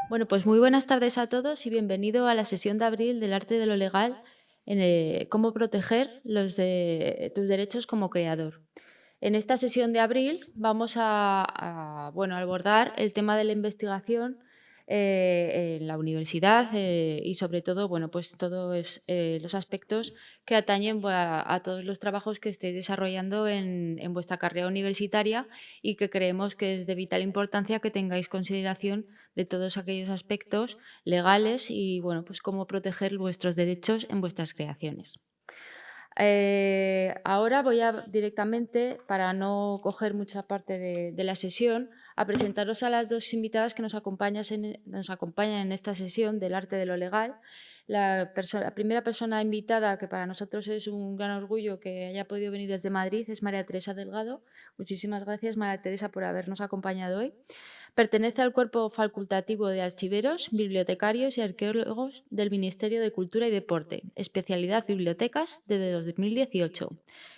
Bueno, pues muy buenas tardes a todos y bienvenido a la sesión de abril del arte de lo legal en cómo proteger tus derechos como creador. En esta sesión de abril vamos a abordar el tema de la investigación en la universidad y sobre todo, bueno, pues todos los aspectos que atañen a todos los trabajos que estéis desarrollando en vuestra carrera universitaria y que creemos que es de vital importancia que tengáis consideración de todos aquellos aspectos legales y, bueno, pues cómo proteger vuestros derechos en vuestras creaciones. Ahora voy a directamente, para no coger mucha parte de la sesión, a presentaros a las dos invitadas que nos acompañan en esta sesión del arte de lo legal. La primera persona invitada, que para nosotros es un gran orgullo que haya podido venir desde Madrid, es María Teresa Delgado. Muchísimas gracias, María Teresa, por habernos acompañado hoy. Pertenece al cuerpo facultativo de archiveros, bibliotecarios y arqueólogos del Ministerio de Cultura y Deporte, especialidad bibliotecas desde 2018.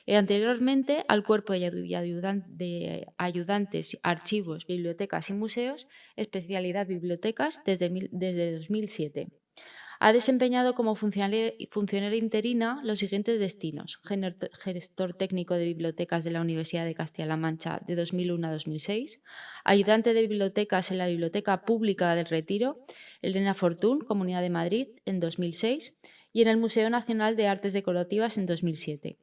Y anteriormente al cuerpo de ayudantes, archivos, bibliotecas y museos, especialidad bibliotecas desde 2007. Ha desempeñado como funcionaria interina los siguientes destinos: gestor técnico de bibliotecas de la Universidad de Castilla-La Mancha de 2001 a 2006, ayudante de bibliotecas en la Biblioteca Pública del Retiro, Elena Fortún, Comunidad de Madrid, en 2006, y en el Museo Nacional de Artes Decorativas en 2007.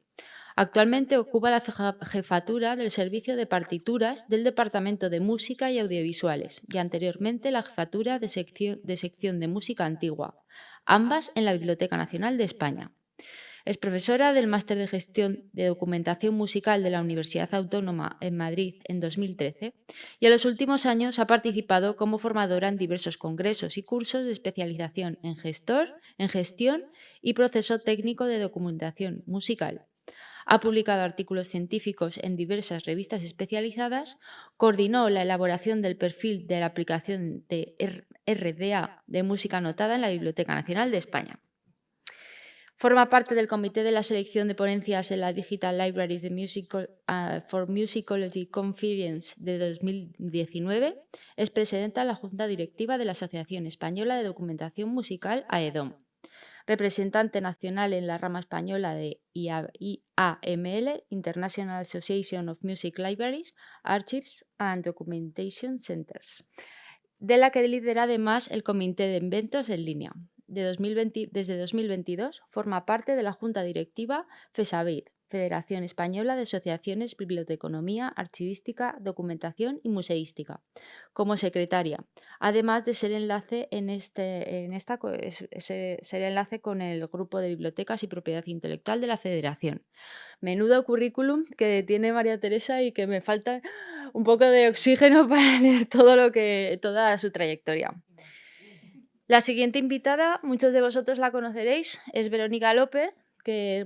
Actualmente ocupa la jefatura del servicio de partituras del Departamento de Música y Audiovisuales y anteriormente la jefatura de sección de música antigua, ambas en la Biblioteca Nacional de España. Es profesora del Máster de Gestión de Documentación Musical de la Universidad Autónoma en Madrid en 2013 y en los últimos años ha participado como formadora en diversos congresos y cursos de especialización en gestión y proceso técnico de documentación musical. Ha publicado artículos científicos en diversas revistas especializadas, coordinó la elaboración del perfil de la aplicación de RDA de música anotada en la Biblioteca Nacional de España. Forma parte del comité de la selección de ponencias en la Digital Libraries for Musicology Conference de 2019. Es presidenta de la Junta Directiva de la Asociación Española de Documentación Musical, AEDOM. Representante nacional en la rama española de IAML, International Association of Music Libraries, Archives and Documentation Centers, de la que lidera además el Comité de Eventos en Línea. Desde 2022 forma parte de la Junta Directiva FESABID, Federación Española de Asociaciones Biblioteconomía, Archivística, Documentación y Museística, como secretaria, además de ser enlace ser enlace con el Grupo de Bibliotecas y Propiedad Intelectual de la Federación. Menudo currículum que tiene María Teresa y que me falta un poco de oxígeno para leer toda su trayectoria. La siguiente invitada, muchos de vosotros la conoceréis, es Verónica López, que,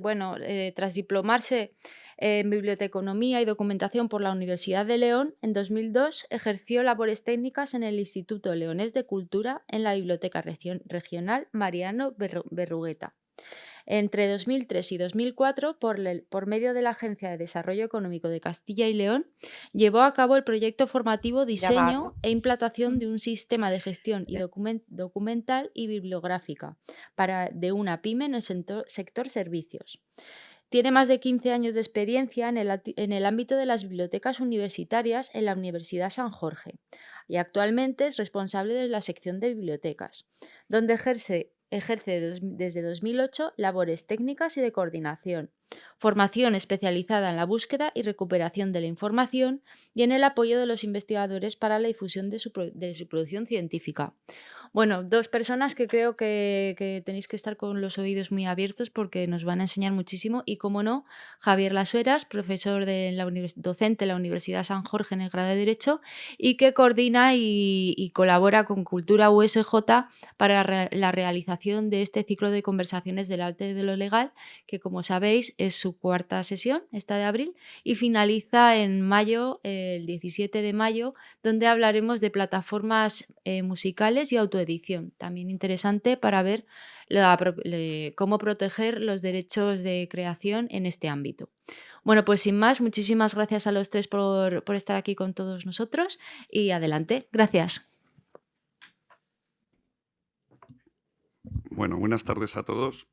tras diplomarse en Biblioteconomía y Documentación por la Universidad de León, en 2002 ejerció labores técnicas en el Instituto Leonés de Cultura en la Biblioteca Regional Mariano Berrugueta. Entre 2003 y 2004, por medio de la Agencia de Desarrollo Económico de Castilla y León, llevó a cabo el proyecto formativo Diseño e implantación de un sistema de gestión y documental y bibliográfica de una pyme en el sector servicios. Tiene más de 15 años de experiencia en el ámbito de las bibliotecas universitarias en la Universidad San Jorge y actualmente es responsable de la sección de bibliotecas, donde ejerce desde 2008 labores técnicas y de coordinación, formación especializada en la búsqueda y recuperación de la información y en el apoyo de los investigadores para la difusión de su producción científica. Bueno, dos personas que creo que tenéis que estar con los oídos muy abiertos porque nos van a enseñar muchísimo y, como no, Javier Lasueras, profesor docente en la Universidad San Jorge en el grado de Derecho y que coordina y colabora con Cultura USJ para la realización de este ciclo de conversaciones del arte de lo legal, que, como sabéis, es su cuarta sesión, esta de abril, y finaliza en mayo, el 17 de mayo, donde hablaremos de plataformas musicales y autoedición. También interesante para ver cómo proteger los derechos de creación en este ámbito. Bueno, pues sin más, muchísimas gracias a los tres por estar aquí con todos nosotros y adelante. Gracias. Bueno, buenas tardes a todos.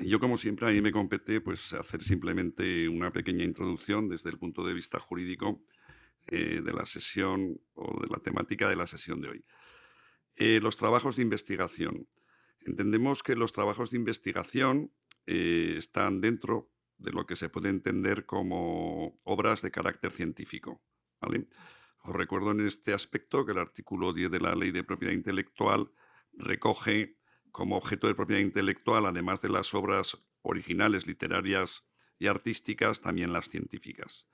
Yo, como siempre, a mí me compete pues, hacer simplemente una pequeña introducción desde el punto de vista jurídico de la sesión o de la temática de la sesión de hoy. Los trabajos de investigación. Entendemos que los trabajos de investigación están dentro de lo que se puede entender como obras de carácter científico, ¿vale? Os recuerdo en este aspecto que el artículo 10 de la Ley de Propiedad Intelectual recoge como objeto de propiedad intelectual, además de las obras originales, literarias y artísticas, también las científicas.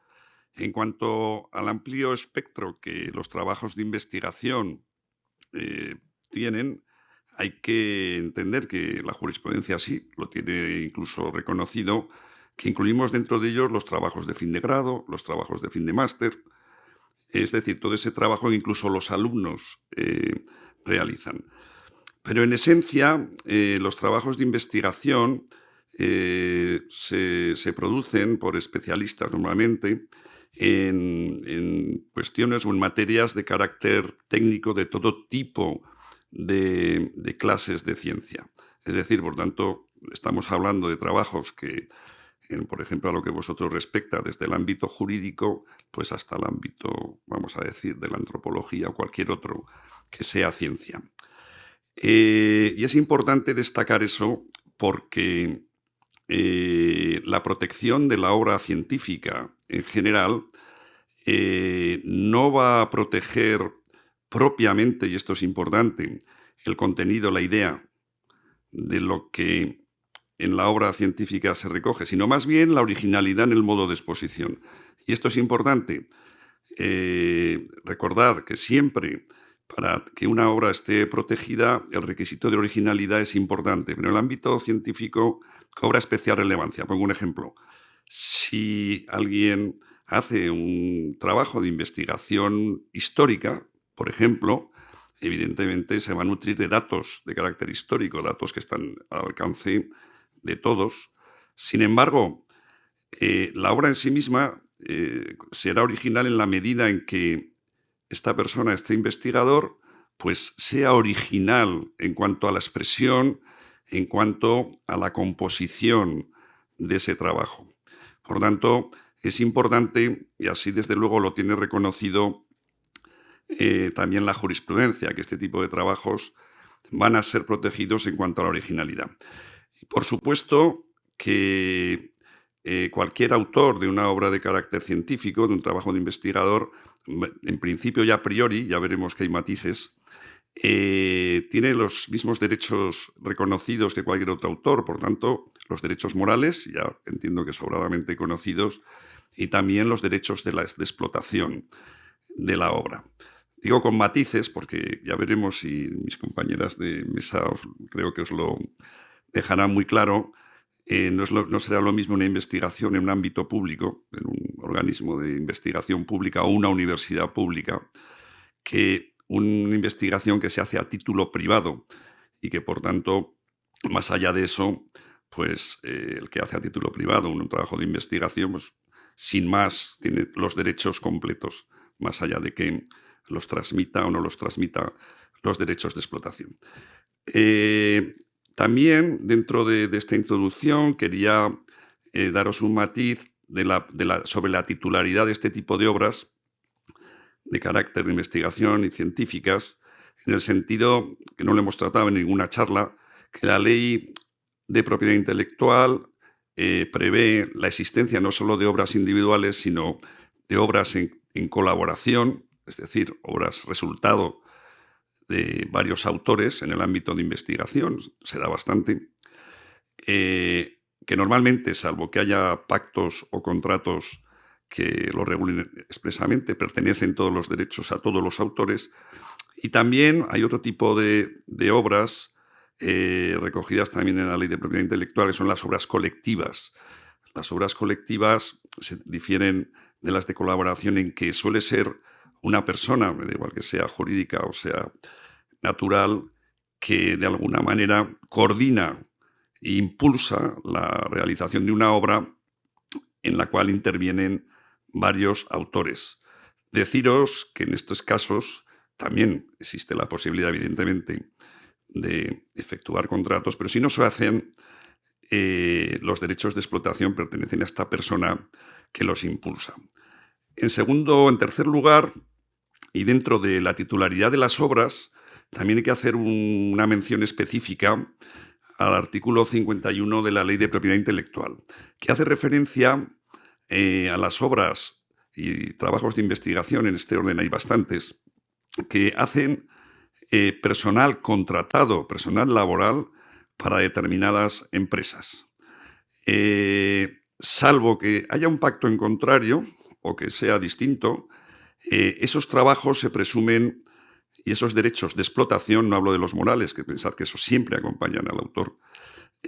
En cuanto al amplio espectro que los trabajos de investigación eh, tienen, hay que entender que la jurisprudencia sí lo tiene incluso reconocido, que incluimos dentro de ellos los trabajos de fin de grado, los trabajos de fin de máster, es decir, todo ese trabajo que incluso los alumnos realizan. Pero en esencia, los trabajos de investigación se producen por especialistas normalmente en cuestiones o en materias de carácter técnico de todo tipo de clases de ciencia. Es decir, por tanto, estamos hablando de trabajos que, por ejemplo, a lo que vosotros respecta, desde el ámbito jurídico, pues hasta el ámbito, vamos a decir, de la antropología o cualquier otro que sea ciencia. Y es importante destacar eso porque la protección de la obra científica en general no va a proteger propiamente, y esto es importante, el contenido, la idea de lo que en la obra científica se recoge, sino más bien la originalidad en el modo de exposición. Y esto es importante. Recordad que siempre, para que una obra esté protegida, el requisito de originalidad es importante, pero en el ámbito científico cobra especial relevancia. Pongo un ejemplo. Si alguien hace un trabajo de investigación histórica, por ejemplo, evidentemente se va a nutrir de datos de carácter histórico, datos que están al alcance de todos. Sin embargo, la obra en sí misma será original en la medida en que esta persona, este investigador, pues sea original en cuanto a la expresión, en cuanto a la composición de ese trabajo. Por tanto, es importante, y así desde luego lo tiene reconocido también la jurisprudencia, que este tipo de trabajos van a ser protegidos en cuanto a la originalidad. Y por supuesto que cualquier autor de una obra de carácter científico, de un trabajo de investigador, en principio y a priori, ya veremos que hay matices, tiene los mismos derechos reconocidos que cualquier otro autor, por tanto, los derechos morales, ya entiendo que sobradamente conocidos, y también los derechos de explotación de la obra. Digo con matices porque ya veremos, si mis compañeras de mesa creo que os lo dejarán muy claro. No será lo mismo una investigación en un ámbito público, en un organismo de investigación pública o una universidad pública, que una investigación que se hace a título privado y que, por tanto, más allá de eso, pues el que hace a título privado un trabajo de investigación, pues, sin más, tiene los derechos completos, más allá de que los transmita o no los transmita los derechos de explotación. También, dentro de esta introducción, quería daros un matiz sobre la titularidad de este tipo de obras de carácter de investigación y científicas, en el sentido que no lo hemos tratado en ninguna charla, que la ley de propiedad intelectual prevé la existencia no solo de obras individuales, sino de obras en colaboración, es decir, obras resultado de varios autores en el ámbito de investigación, se da bastante, que normalmente, salvo que haya pactos o contratos que lo regulen expresamente, pertenecen todos los derechos a todos los autores. Y también hay otro tipo de obras recogidas también en la Ley de Propiedad Intelectual, que son las obras colectivas. Las obras colectivas se difieren de las de colaboración en que suele ser una persona, da igual que sea jurídica o sea natural, que de alguna manera coordina e impulsa la realización de una obra en la cual intervienen varios autores. Deciros que en estos casos también existe la posibilidad, evidentemente, de efectuar contratos, pero si no se hacen, los derechos de explotación pertenecen a esta persona que los impulsa. En tercer lugar, y dentro de la titularidad de las obras, también hay que hacer una mención específica al artículo 51 de la Ley de Propiedad Intelectual, que hace referencia a las obras y trabajos de investigación, en este orden hay bastantes, que hacen personal contratado, personal laboral, para determinadas empresas. Salvo que haya un pacto en contrario o que sea distinto, esos trabajos se presumen y esos derechos de explotación, no hablo de los morales, que pensar que eso siempre acompañan al autor,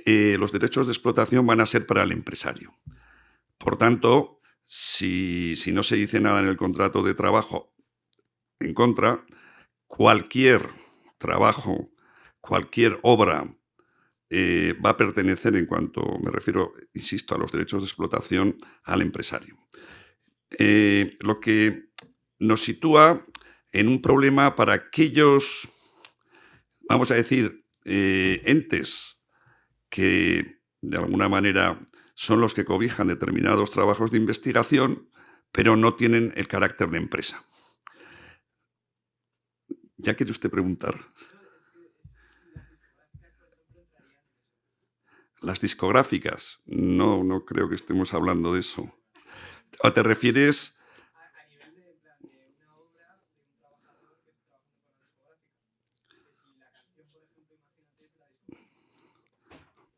los derechos de explotación van a ser para el empresario. Por tanto, si no se dice nada en el contrato de trabajo en contra, cualquier trabajo, cualquier obra va a pertenecer, en cuanto me refiero, insisto, a los derechos de explotación, al empresario. Lo que nos sitúa en un problema para aquellos, vamos a decir, entes que de alguna manera son los que cobijan determinados trabajos de investigación, pero no tienen el carácter de empresa. ¿Ya quiere usted preguntar? Las discográficas, no creo que estemos hablando de eso. ¿O te refieres?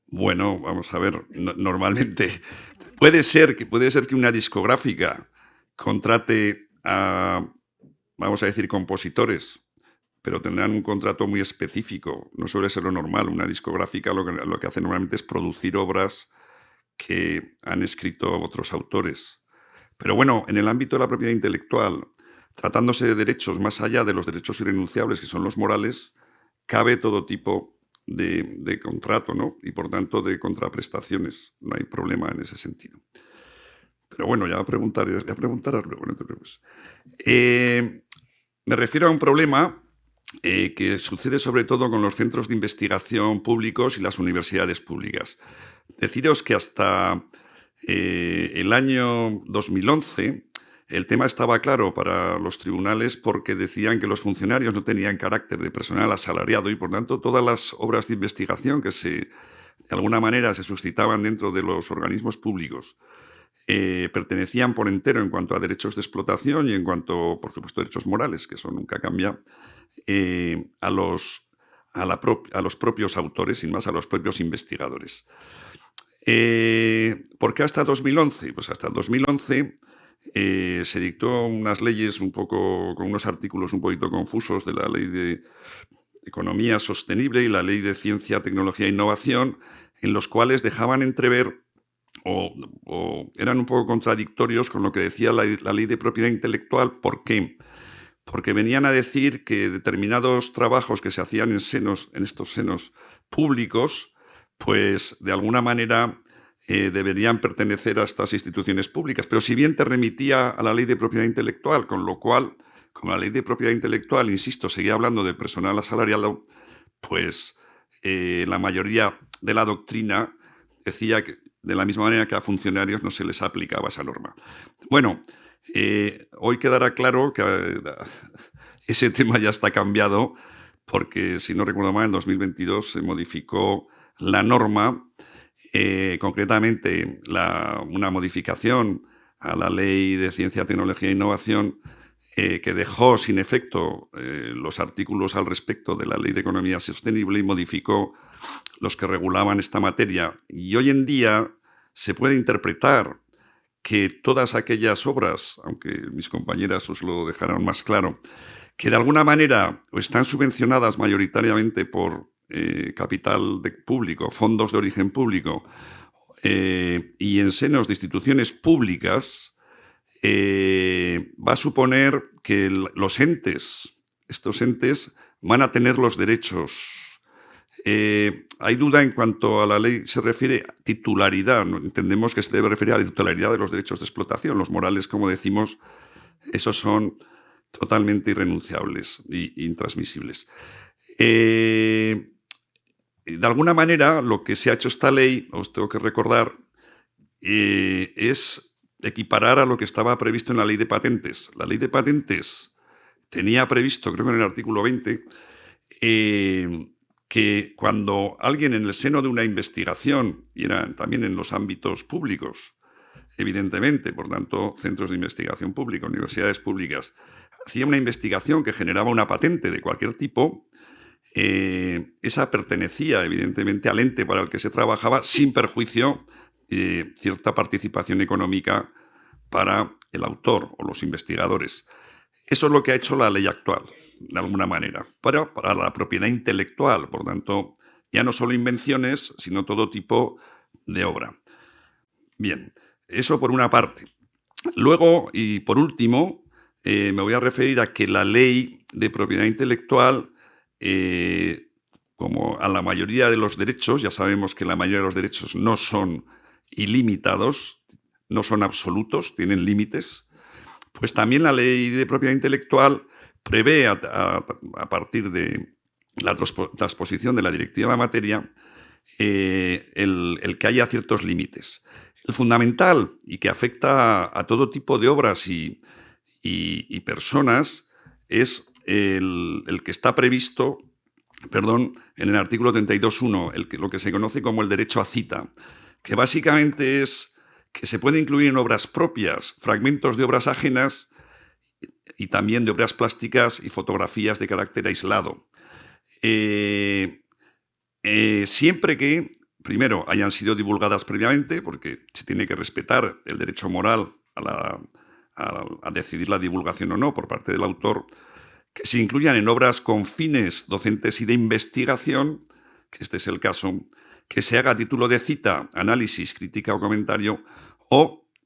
Bueno, vamos a ver, normalmente puede ser que una discográfica contrate a, vamos a decir, compositores, pero tendrán un contrato muy específico. No suele ser lo normal. Una discográfica lo que hace normalmente es producir obras que han escrito otros autores. Pero bueno, en el ámbito de la propiedad intelectual, tratándose de derechos más allá de los derechos irrenunciables, que son los morales, cabe todo tipo de contrato, ¿no? Y por tanto de contraprestaciones. No hay problema en ese sentido. Pero bueno, ya preguntarás luego, no te preocupes. Me refiero a un problema que sucede sobre todo con los centros de investigación públicos y las universidades públicas. Deciros que hasta el año 2011 el tema estaba claro para los tribunales porque decían que los funcionarios no tenían carácter de personal asalariado y por tanto todas las obras de investigación que de alguna manera se suscitaban dentro de los organismos públicos pertenecían por entero en cuanto a derechos de explotación y en cuanto, por supuesto, a derechos morales, que eso nunca cambia, a los propios autores, sin más a los propios investigadores. ¿Por qué hasta 2011? Pues hasta el 2011 se dictó unas leyes con unos artículos un poquito confusos de la Ley de Economía Sostenible y la Ley de Ciencia, Tecnología e Innovación, en los cuales dejaban entrever o eran un poco contradictorios con lo que decía la Ley de Propiedad Intelectual. ¿Por qué? Porque venían a decir que determinados trabajos que se hacían en estos senos públicos, pues de alguna manera deberían pertenecer a estas instituciones públicas. Pero si bien te remitía a la Ley de Propiedad Intelectual, con lo cual, como la Ley de Propiedad Intelectual, insisto, seguía hablando de personal asalariado, pues la mayoría de la doctrina decía que de la misma manera que a funcionarios no se les aplicaba esa norma. Bueno, hoy quedará claro que ese tema ya está cambiado porque, si no recuerdo mal, en 2022 se modificó la norma, concretamente una modificación a la Ley de Ciencia, Tecnología e Innovación que dejó sin efecto los artículos al respecto de la Ley de Economía Sostenible y modificó los que regulaban esta materia. Y hoy en día se puede interpretar que todas aquellas obras, aunque mis compañeras os lo dejarán más claro, que de alguna manera están subvencionadas mayoritariamente por capital público, fondos de origen público, y en senos de instituciones públicas, va a suponer que estos entes, van a tener los derechos. Hay duda en cuanto a la ley se refiere a titularidad. ¿No? Entendemos que se debe referir a la titularidad de los derechos de explotación. Los morales, como decimos, esos son totalmente irrenunciables e intransmisibles. de alguna manera, lo que se ha hecho esta ley, os tengo que recordar, es equiparar a lo que estaba previsto en la ley de patentes. La ley de patentes tenía previsto, creo que en el artículo 20, que cuando alguien en el seno de una investigación, y era también en los ámbitos públicos, evidentemente, por tanto, centros de investigación públicos, universidades públicas, hacía una investigación que generaba una patente de cualquier tipo, esa pertenecía evidentemente al ente para el que se trabajaba sin perjuicio de cierta participación económica para el autor o los investigadores. Eso es lo que ha hecho la ley actual, de alguna manera, pero para la propiedad intelectual, por tanto, ya no solo invenciones, sino todo tipo de obra. Bien, eso por una parte. Luego, y por último, me voy a referir a que la ley de propiedad intelectual, como a la mayoría de los derechos, ya sabemos que la mayoría de los derechos no son ilimitados, no son absolutos, tienen límites, pues también la ley de propiedad intelectual prevé, a partir de la transposición de la directiva de la materia, el que haya ciertos límites. El fundamental, y que afecta a todo tipo de obras y personas, es el que está previsto, en el artículo 32.1, lo que se conoce como el derecho a cita, que básicamente es que se puede incluir en obras propias fragmentos de obras ajenas y también de obras plásticas y fotografías de carácter aislado. Siempre que, primero, hayan sido divulgadas previamente, porque se tiene que respetar el derecho moral a decidir la divulgación o no por parte del autor, que se incluyan en obras con fines docentes y de investigación, que este es el caso, que se haga a título de cita, análisis, crítica o comentario,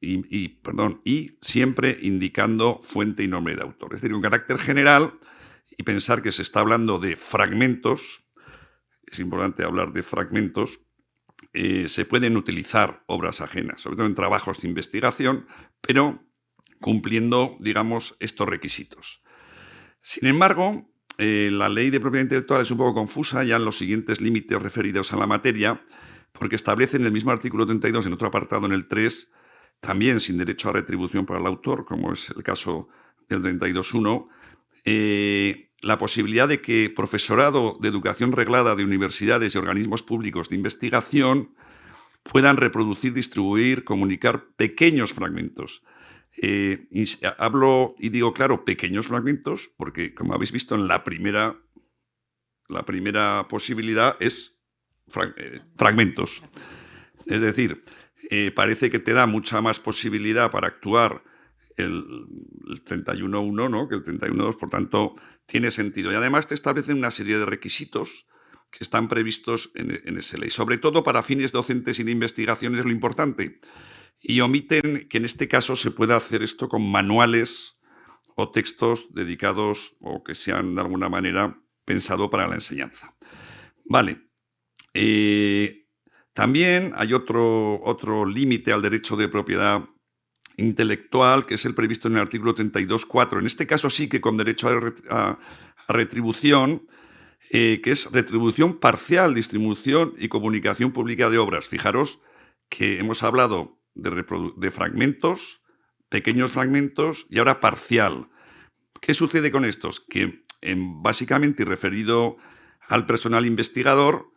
y siempre indicando fuente y nombre de autor. Es decir, un carácter general, y pensar que se está hablando de fragmentos, es importante hablar de fragmentos, se pueden utilizar obras ajenas, sobre todo en trabajos de investigación, pero cumpliendo, digamos, estos requisitos. Sin embargo, la ley de propiedad intelectual es un poco confusa ya en los siguientes límites referidos a la materia, porque establece en el mismo artículo 32, en otro apartado, en el 3, también sin derecho a retribución para el autor, como es el caso del 32.1, la posibilidad de que profesorado de educación reglada de universidades y organismos públicos de investigación puedan reproducir, distribuir, comunicar pequeños fragmentos. Hablo y digo, claro, pequeños fragmentos, porque como habéis visto en la primera posibilidad es fragmentos. Es decir, parece que te da mucha más posibilidad para actuar el 31.1, ¿no?, que el 31.2, por tanto, tiene sentido. Y además te establecen una serie de requisitos que están previstos en esa ley, sobre todo para fines docentes y de investigación es lo importante. Y omiten que en este caso se pueda hacer esto con manuales o textos dedicados o que sean de alguna manera pensado para la enseñanza. Vale. También hay otro límite al derecho de propiedad intelectual, que es el previsto en el artículo 32.4. En este caso sí que con derecho a retribución, que es retribución parcial, distribución y comunicación pública de obras. Fijaros que hemos hablado de fragmentos, pequeños fragmentos y ahora parcial. ¿Qué sucede con estos? Que básicamente, y referido al personal investigador,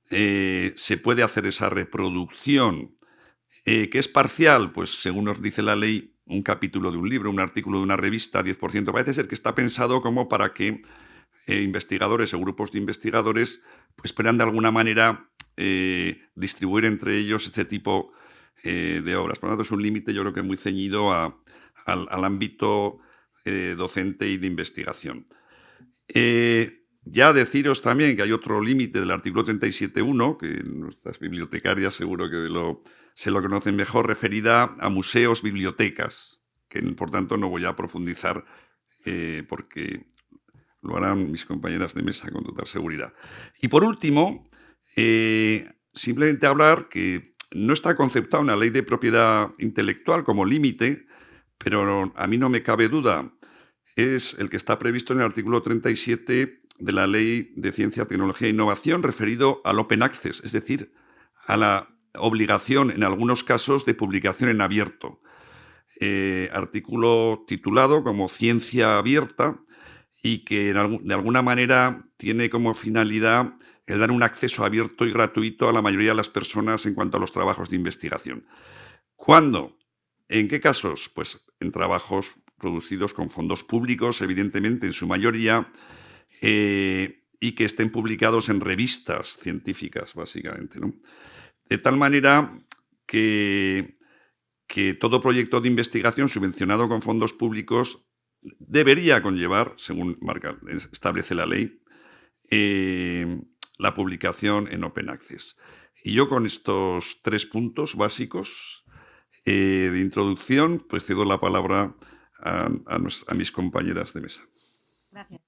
se puede hacer esa reproducción. ¿Qué es parcial? Pues según nos dice la ley, un capítulo de un libro, un artículo de una revista, 10%. Parece ser que está pensado como para que investigadores o grupos de investigadores pues puedan de alguna manera distribuir entre ellos este tipo de obras. Por lo tanto, es un límite, yo creo que muy ceñido al ámbito docente y de investigación. Ya deciros también que hay otro límite del artículo 37.1, que nuestras bibliotecarias seguro que se lo conocen mejor, referida a museos, bibliotecas, que por tanto no voy a profundizar porque lo harán mis compañeras de mesa con total seguridad. Y por último, simplemente hablar que no está conceptada una ley de propiedad intelectual como límite, pero a mí no me cabe duda. Es el que está previsto en el artículo 37 de la Ley de Ciencia, Tecnología e Innovación referido al Open Access, es decir, a la obligación en algunos casos de publicación en abierto. Artículo titulado como Ciencia Abierta y que de alguna manera tiene como finalidad el dar un acceso abierto y gratuito a la mayoría de las personas en cuanto a los trabajos de investigación. ¿Cuándo? ¿En qué casos? Pues en trabajos producidos con fondos públicos, evidentemente en su mayoría, y que estén publicados en revistas científicas, básicamente, ¿no? De tal manera que todo proyecto de investigación subvencionado con fondos públicos debería conllevar, según establece la ley, la publicación en Open Access. Y yo con estos 3 puntos básicos de introducción, pues cedo la palabra a mis compañeras de mesa. Gracias.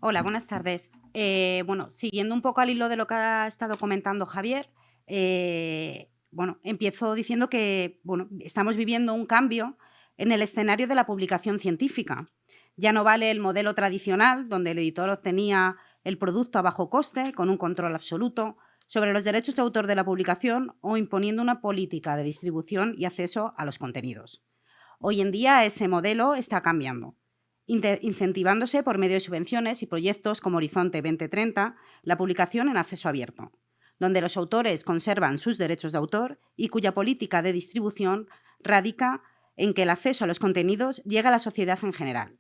Hola, buenas tardes. Bueno, siguiendo un poco al hilo de lo que ha estado comentando Javier, bueno, empiezo diciendo que estamos viviendo un cambio en el escenario de la publicación científica. Ya no vale el modelo tradicional, donde el editor obtenía el producto a bajo coste, con un control absoluto sobre los derechos de autor de la publicación o imponiendo una política de distribución y acceso a los contenidos. Hoy en día ese modelo está cambiando, incentivándose por medio de subvenciones y proyectos como Horizonte 2030 la publicación en acceso abierto, donde los autores conservan sus derechos de autor y cuya política de distribución radica en que el acceso a los contenidos llegue a la sociedad en general.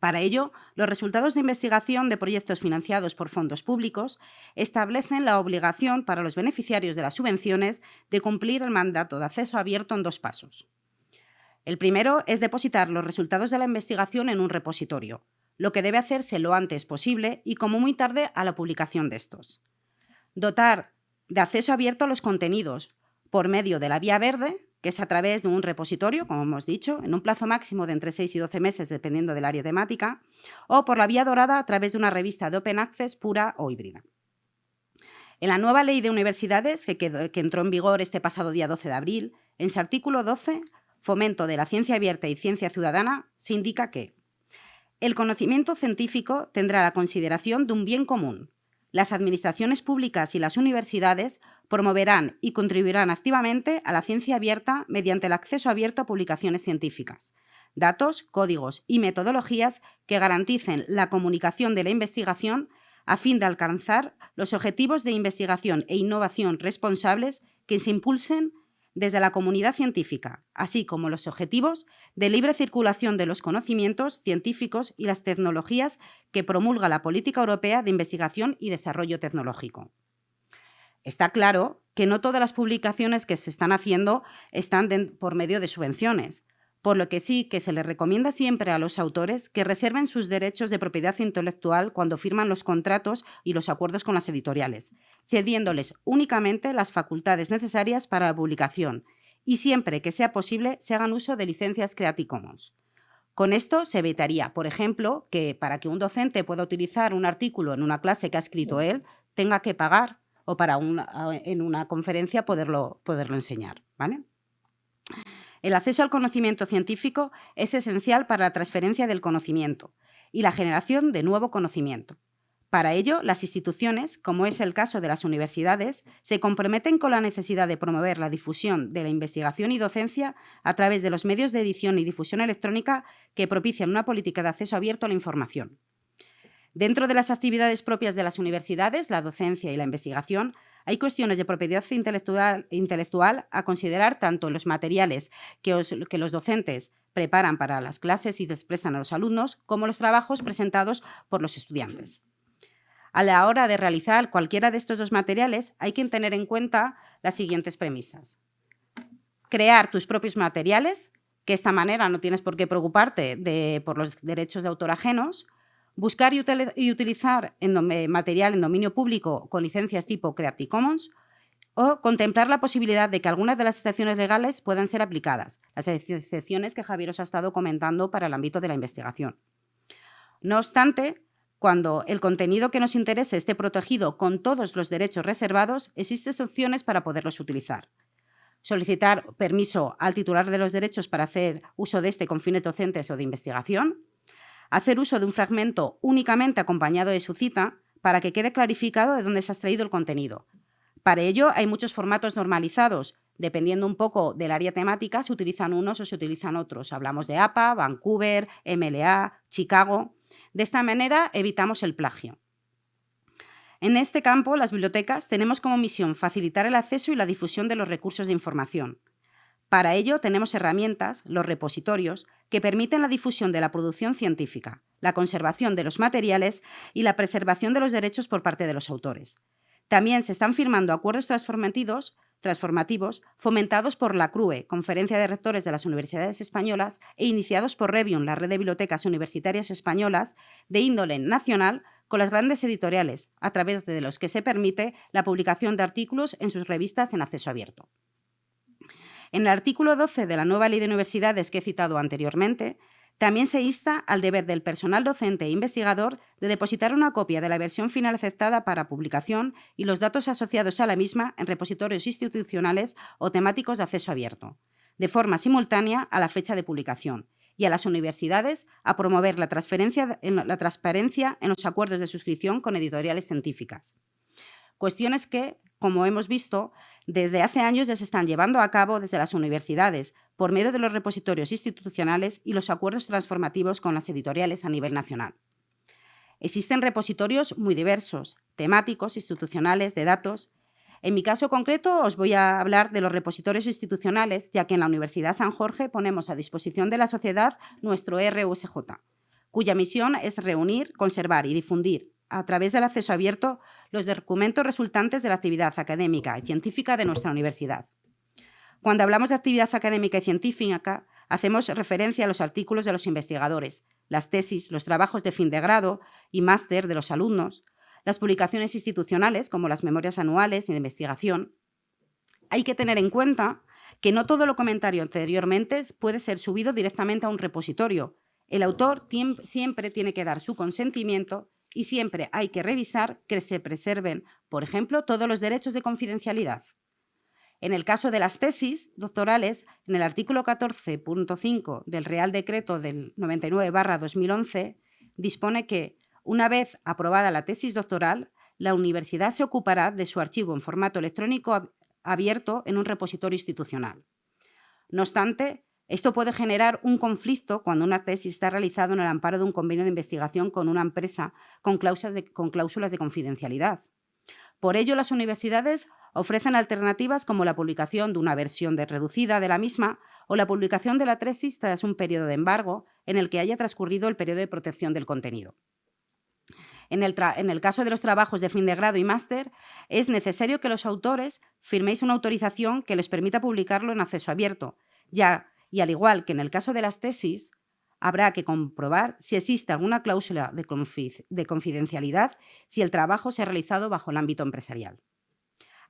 Para ello, los resultados de investigación de proyectos financiados por fondos públicos establecen la obligación para los beneficiarios de las subvenciones de cumplir el mandato de acceso abierto en 2 pasos. El primero es depositar los resultados de la investigación en un repositorio, lo que debe hacerse lo antes posible y como muy tarde a la publicación de estos. Dotar de acceso abierto a los contenidos por medio de la vía verde, que es a través de un repositorio, como hemos dicho, en un plazo máximo de entre 6 y 12 meses, dependiendo del área temática, o por la vía dorada a través de una revista de Open Access pura o híbrida. En la nueva Ley de Universidades, que entró en vigor este pasado día 12 de abril, en su artículo 12, Fomento de la Ciencia Abierta y Ciencia Ciudadana, se indica que el conocimiento científico tendrá la consideración de un bien común. Las administraciones públicas y las universidades promoverán y contribuirán activamente a la ciencia abierta mediante el acceso abierto a publicaciones científicas, datos, códigos y metodologías que garanticen la comunicación de la investigación a fin de alcanzar los objetivos de investigación e innovación responsables que se impulsen desde la comunidad científica, así como los objetivos de libre circulación de los conocimientos científicos y las tecnologías que promulga la Política Europea de Investigación y Desarrollo Tecnológico. Está claro que no todas las publicaciones que se están haciendo están por medio de subvenciones, por lo que sí que se les recomienda siempre a los autores que reserven sus derechos de propiedad intelectual cuando firman los contratos y los acuerdos con las editoriales, cediéndoles únicamente las facultades necesarias para la publicación y siempre que sea posible se hagan uso de licencias Creative Commons. Con esto se evitaría, por ejemplo, que para que un docente pueda utilizar un artículo en una clase que ha escrito él, tenga que pagar o para en una conferencia poderlo enseñar, ¿vale? El acceso al conocimiento científico es esencial para la transferencia del conocimiento y la generación de nuevo conocimiento. Para ello, las instituciones, como es el caso de las universidades, se comprometen con la necesidad de promover la difusión de la investigación y docencia a través de los medios de edición y difusión electrónica que propician una política de acceso abierto a la información. Dentro de las actividades propias de las universidades, la docencia y la investigación, hay cuestiones de propiedad intelectual a considerar tanto en los materiales que los docentes preparan para las clases y expresan a los alumnos, como los trabajos presentados por los estudiantes. A la hora de realizar cualquiera de estos 2 materiales, hay que tener en cuenta las siguientes premisas. Crear tus propios materiales, que de esta manera no tienes por qué preocuparte por los derechos de autor ajenos. Buscar y utilizar material en dominio público con licencias tipo Creative Commons o contemplar la posibilidad de que algunas de las excepciones legales puedan ser aplicadas, las excepciones que Javier os ha estado comentando para el ámbito de la investigación. No obstante, cuando el contenido que nos interese esté protegido con todos los derechos reservados, existen opciones para poderlos utilizar. solicitar permiso al titular de los derechos para hacer uso de este con fines docentes o de investigación, hacer uso de un fragmento únicamente acompañado de su cita para que quede clarificado de dónde se ha extraído el contenido. Para ello hay muchos formatos normalizados. Dependiendo un poco del área temática, se utilizan unos o se utilizan otros. Hablamos de APA, Vancouver, MLA, Chicago. De esta manera evitamos el plagio. En este campo, las bibliotecas tenemos como misión facilitar el acceso y la difusión de los recursos de información. Para ello tenemos herramientas, los repositorios, que permiten la difusión de la producción científica, la conservación de los materiales y la preservación de los derechos por parte de los autores. También se están firmando acuerdos transformativos fomentados por la CRUE, Conferencia de Rectores de las Universidades Españolas, e iniciados por Revium, la Red de Bibliotecas Universitarias Españolas, de índole nacional, con las grandes editoriales, a través de los que se permite la publicación de artículos en sus revistas en acceso abierto. En el artículo 12 de la nueva Ley de Universidades que he citado anteriormente, también se insta al deber del personal docente e investigador de depositar una copia de la versión final aceptada para publicación y los datos asociados a la misma en repositorios institucionales o temáticos de acceso abierto, de forma simultánea a la fecha de publicación, y a las universidades a promover la transparencia en los acuerdos de suscripción con editoriales científicas. Cuestiones que, como hemos visto, desde hace años ya se están llevando a cabo desde las universidades por medio de los repositorios institucionales y los acuerdos transformativos con las editoriales a nivel nacional. Existen repositorios muy diversos, temáticos, institucionales, de datos. En mi caso concreto os voy a hablar de los repositorios institucionales, ya que en la Universidad San Jorge ponemos a disposición de la sociedad nuestro RUSJ, cuya misión es reunir, conservar y difundir a través del acceso abierto los documentos resultantes de la actividad académica y científica de nuestra universidad. Cuando hablamos de actividad académica y científica, hacemos referencia a los artículos de los investigadores, las tesis, los trabajos de fin de grado y máster de los alumnos, las publicaciones institucionales como las memorias anuales y de investigación. Hay que tener en cuenta que no todo lo comentado anteriormente puede ser subido directamente a un repositorio. El autor siempre tiene que dar su consentimiento y siempre hay que revisar que se preserven, por ejemplo, todos los derechos de confidencialidad. En el caso de las tesis doctorales, en el artículo 14.5 del Real Decreto del 99/2011, dispone que, una vez aprobada la tesis doctoral, la universidad se ocupará de su archivo en formato electrónico abierto en un repositorio institucional. No obstante, esto puede generar un conflicto cuando una tesis está realizada en el amparo de un convenio de investigación con una empresa con cláusulas de confidencialidad. Por ello, las universidades ofrecen alternativas como la publicación de una versión reducida de la misma o la publicación de la tesis tras un periodo de embargo en el que haya transcurrido el periodo de protección del contenido. En el caso de los trabajos de fin de grado y máster, es necesario que los autores firméis una autorización que les permita publicarlo en acceso abierto, y al igual que en el caso de las tesis, habrá que comprobar si existe alguna cláusula de confidencialidad si el trabajo se ha realizado bajo el ámbito empresarial.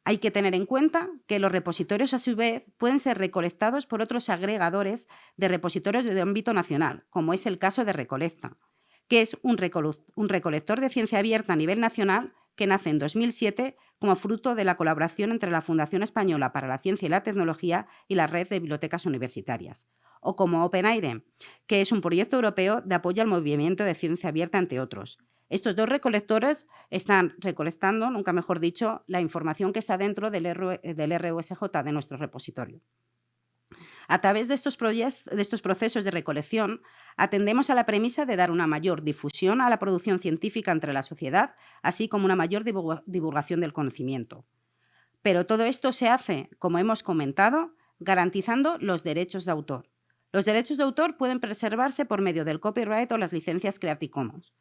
Hay que tener en cuenta que los repositorios, a su vez, pueden ser recolectados por otros agregadores de repositorios de ámbito nacional, como es el caso de Recolecta, que es un recolector de ciencia abierta a nivel nacional que nace en 2007 como fruto de la colaboración entre la Fundación Española para la Ciencia y la Tecnología y la Red de Bibliotecas Universitarias, o como OpenAIRE, que es un proyecto europeo de apoyo al movimiento de ciencia abierta, entre otros. Estos dos recolectores están recolectando, nunca mejor dicho, la información que está dentro del RUSJ de nuestro repositorio. A través de estos procesos de recolección, atendemos a la premisa de dar una mayor difusión a la producción científica entre la sociedad, así como una mayor divulgación del conocimiento. Pero todo esto se hace, como hemos comentado, garantizando los derechos de autor. Los derechos de autor pueden preservarse por medio del copyright o las licencias Creative Commons.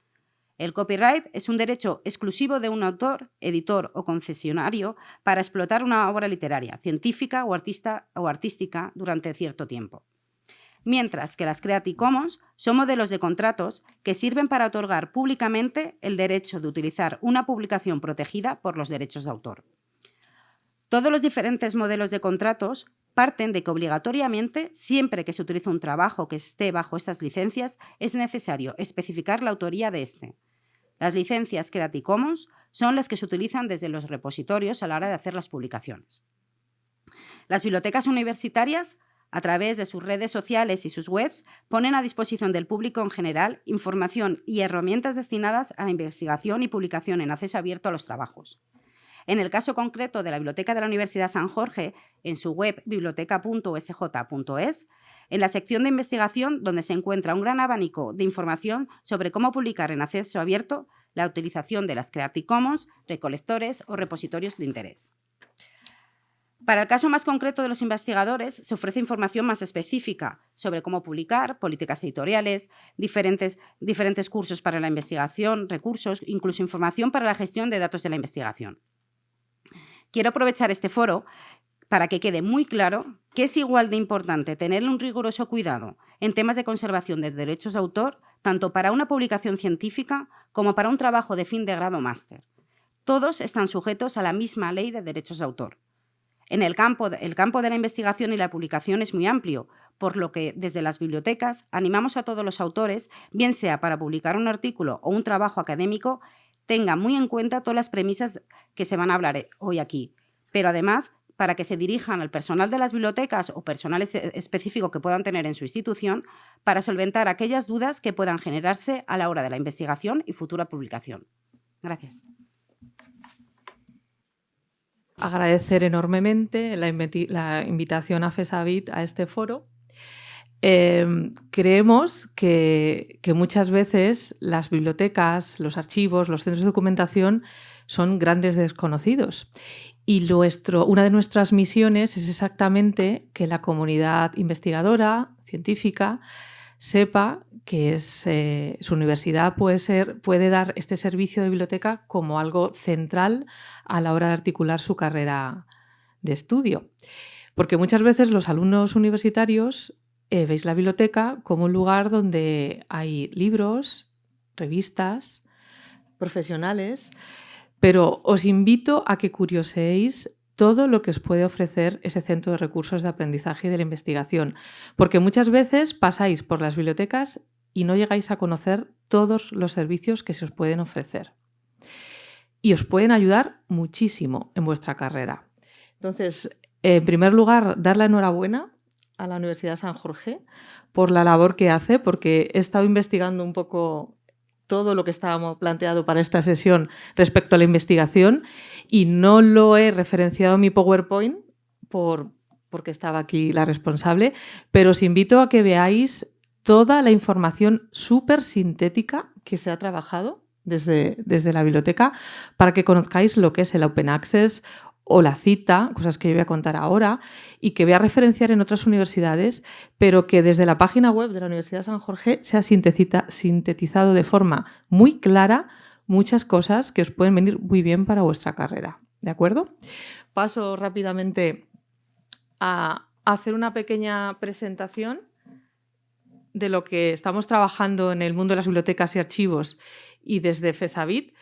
El copyright es un derecho exclusivo de un autor, editor o concesionario para explotar una obra literaria, científica o artística durante cierto tiempo. Mientras que las Creative Commons son modelos de contratos que sirven para otorgar públicamente el derecho de utilizar una publicación protegida por los derechos de autor. Todos los diferentes modelos de contratos parten de que obligatoriamente, siempre que se utiliza un trabajo que esté bajo estas licencias, es necesario especificar la autoría de este. Las licencias Creative Commons son las que se utilizan desde los repositorios a la hora de hacer las publicaciones. Las bibliotecas universitarias, a través de sus redes sociales y sus webs, ponen a disposición del público en general información y herramientas destinadas a la investigación y publicación en acceso abierto a los trabajos. En el caso concreto de la Biblioteca de la Universidad San Jorge, en su web biblioteca.usj.es, en la sección de investigación, donde se encuentra un gran abanico de información sobre cómo publicar en acceso abierto, la utilización de las Creative Commons, recolectores o repositorios de interés. Para el caso más concreto de los investigadores, se ofrece información más específica sobre cómo publicar, políticas editoriales, diferentes cursos para la investigación, recursos, incluso información para la gestión de datos de la investigación. Quiero aprovechar este foro para que quede muy claro que es igual de importante tener un riguroso cuidado en temas de conservación de derechos de autor, tanto para una publicación científica como para un trabajo de fin de grado o máster. Todos están sujetos a la misma ley de derechos de autor. El campo de la investigación y la publicación es muy amplio, por lo que desde las bibliotecas animamos a todos los autores, bien sea para publicar un artículo o un trabajo académico, tengan muy en cuenta todas las premisas que se van a hablar hoy aquí, pero además para que se dirijan al personal de las bibliotecas o personal específico que puedan tener en su institución para solventar aquellas dudas que puedan generarse a la hora de la investigación y futura publicación. Gracias. Agradecer enormemente la invitación a FESAVIT a este foro. Creemos que muchas veces las bibliotecas, los archivos, los centros de documentación son grandes desconocidos. Y una de nuestras misiones es exactamente que la comunidad investigadora, científica, sepa que su universidad puede dar este servicio de biblioteca como algo central a la hora de articular su carrera de estudio. Porque muchas veces los alumnos universitarios veis la biblioteca como un lugar donde hay libros, revistas, profesionales, pero os invito a que curioseéis todo lo que os puede ofrecer ese centro de recursos de aprendizaje y de la investigación, porque muchas veces pasáis por las bibliotecas y no llegáis a conocer todos los servicios que se os pueden ofrecer. Y os pueden ayudar muchísimo en vuestra carrera. Entonces, en primer lugar, dar la enhorabuena a la Universidad San Jorge por la labor que hace, porque he estado investigando un poco todo lo que estábamos planteado para esta sesión respecto a la investigación y no lo he referenciado en mi PowerPoint porque estaba aquí la responsable, pero os invito a que veáis toda la información súper sintética que se ha trabajado desde la biblioteca para que conozcáis lo que es el Open Access o la cita, cosas que yo voy a contar ahora y que voy a referenciar en otras universidades, pero que desde la página web de la Universidad San Jorge se ha sintetizado de forma muy clara muchas cosas que os pueden venir muy bien para vuestra carrera. ¿De acuerdo? Paso rápidamente a hacer una pequeña presentación de lo que estamos trabajando en el mundo de las bibliotecas y archivos y desde FESAVIT,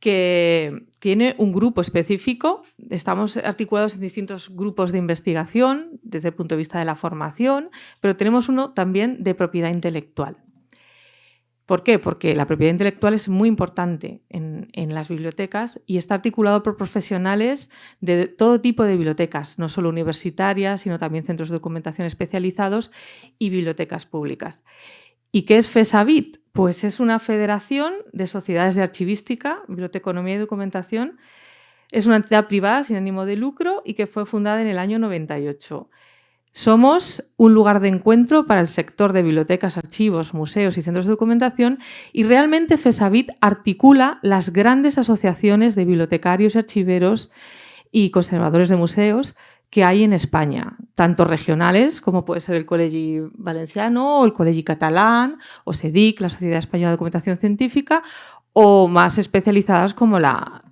que tiene un grupo específico. Estamos articulados en distintos grupos de investigación desde el punto de vista de la formación, pero tenemos uno también de propiedad intelectual. ¿Por qué? Porque la propiedad intelectual es muy importante en las bibliotecas y está articulado por profesionales de todo tipo de bibliotecas, no solo universitarias, sino también centros de documentación especializados y bibliotecas públicas. ¿Y qué es FESAVIT? Pues es una federación de sociedades de archivística, biblioteconomía y documentación. Es una entidad privada sin ánimo de lucro y que fue fundada en el año 98. Somos un lugar de encuentro para el sector de bibliotecas, archivos, museos y centros de documentación y realmente FESAVIT articula las grandes asociaciones de bibliotecarios y archiveros y conservadores de museos que hay en España, tanto regionales como puede ser el Col·legi Valenciano o el Col·legi Catalán o SEDIC, la Sociedad Española de Documentación Científica, o más especializadas como la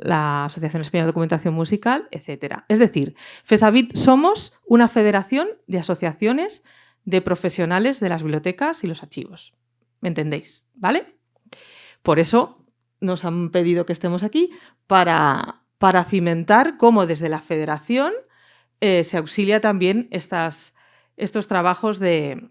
Asociación Española de Documentación Musical, etc. Es decir, FESAVIT somos una federación de asociaciones de profesionales de las bibliotecas y los archivos. ¿Me entendéis? ¿Vale? Por eso nos han pedido que estemos aquí para cimentar cómo desde la federación se auxilia también estos trabajos de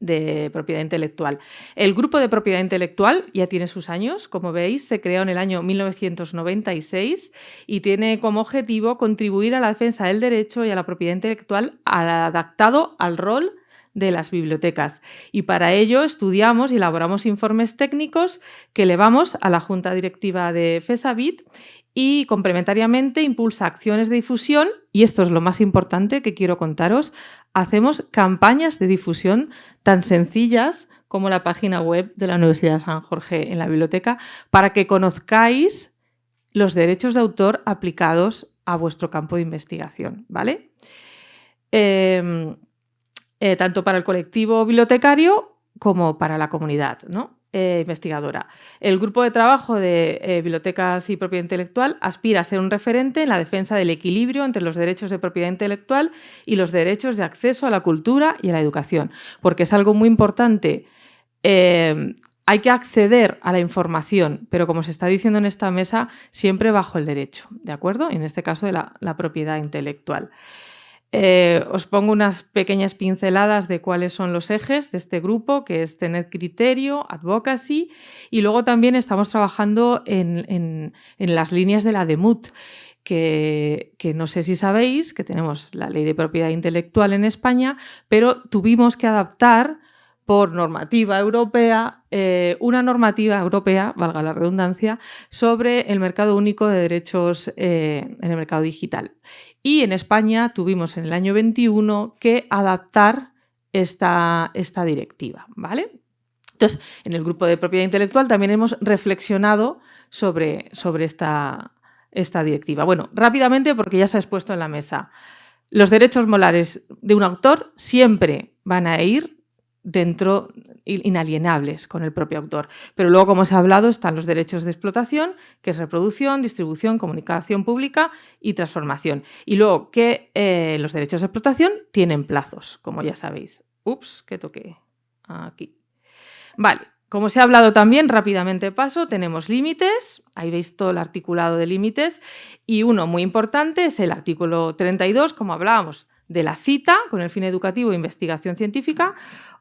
de propiedad intelectual. El grupo de propiedad intelectual ya tiene sus años, como veis, se creó en el año 1996 y tiene como objetivo contribuir a la defensa del derecho y a la propiedad intelectual adaptado al rol de las bibliotecas. Y para ello estudiamos y elaboramos informes técnicos que elevamos a la Junta Directiva de FESABIT y complementariamente impulsa acciones de difusión, y esto es lo más importante que quiero contaros, hacemos campañas de difusión tan sencillas como la página web de la Universidad de San Jorge en la biblioteca para que conozcáis los derechos de autor aplicados a vuestro campo de investigación, ¿vale? Tanto para el colectivo bibliotecario como para la comunidad, ¿no? Investigadora. El grupo de trabajo de bibliotecas y propiedad intelectual aspira a ser un referente en la defensa del equilibrio entre los derechos de propiedad intelectual y los derechos de acceso a la cultura y a la educación, porque es algo muy importante. Hay que acceder a la información, pero como se está diciendo en esta mesa, siempre bajo el derecho, ¿de acuerdo? En este caso de la propiedad intelectual. Os pongo unas pequeñas pinceladas de cuáles son los ejes de este grupo, que es tener criterio, advocacy, y luego también estamos trabajando en las líneas de la DEMUT, que no sé si sabéis que tenemos la Ley de Propiedad Intelectual en España, pero tuvimos que adaptar por normativa europea, una normativa europea, valga la redundancia, sobre el mercado único de derechos en el mercado digital. Y en España tuvimos en el año 21 que adaptar esta directiva, ¿vale? Entonces, en el grupo de propiedad intelectual también hemos reflexionado sobre esta directiva. Bueno, rápidamente, porque ya se ha expuesto en la mesa. Los derechos molares de un autor siempre van a ir dentro, inalienables con el propio autor. Pero luego, como se ha hablado, están los derechos de explotación, que es reproducción, distribución, comunicación pública y transformación. Y luego que los derechos de explotación tienen plazos, como ya sabéis. Ups, que toqué aquí. Vale, como se ha hablado también, rápidamente paso, tenemos límites, ahí veis todo el articulado de límites, y uno muy importante es el artículo 32, como hablábamos, de la cita con el fin educativo e investigación científica,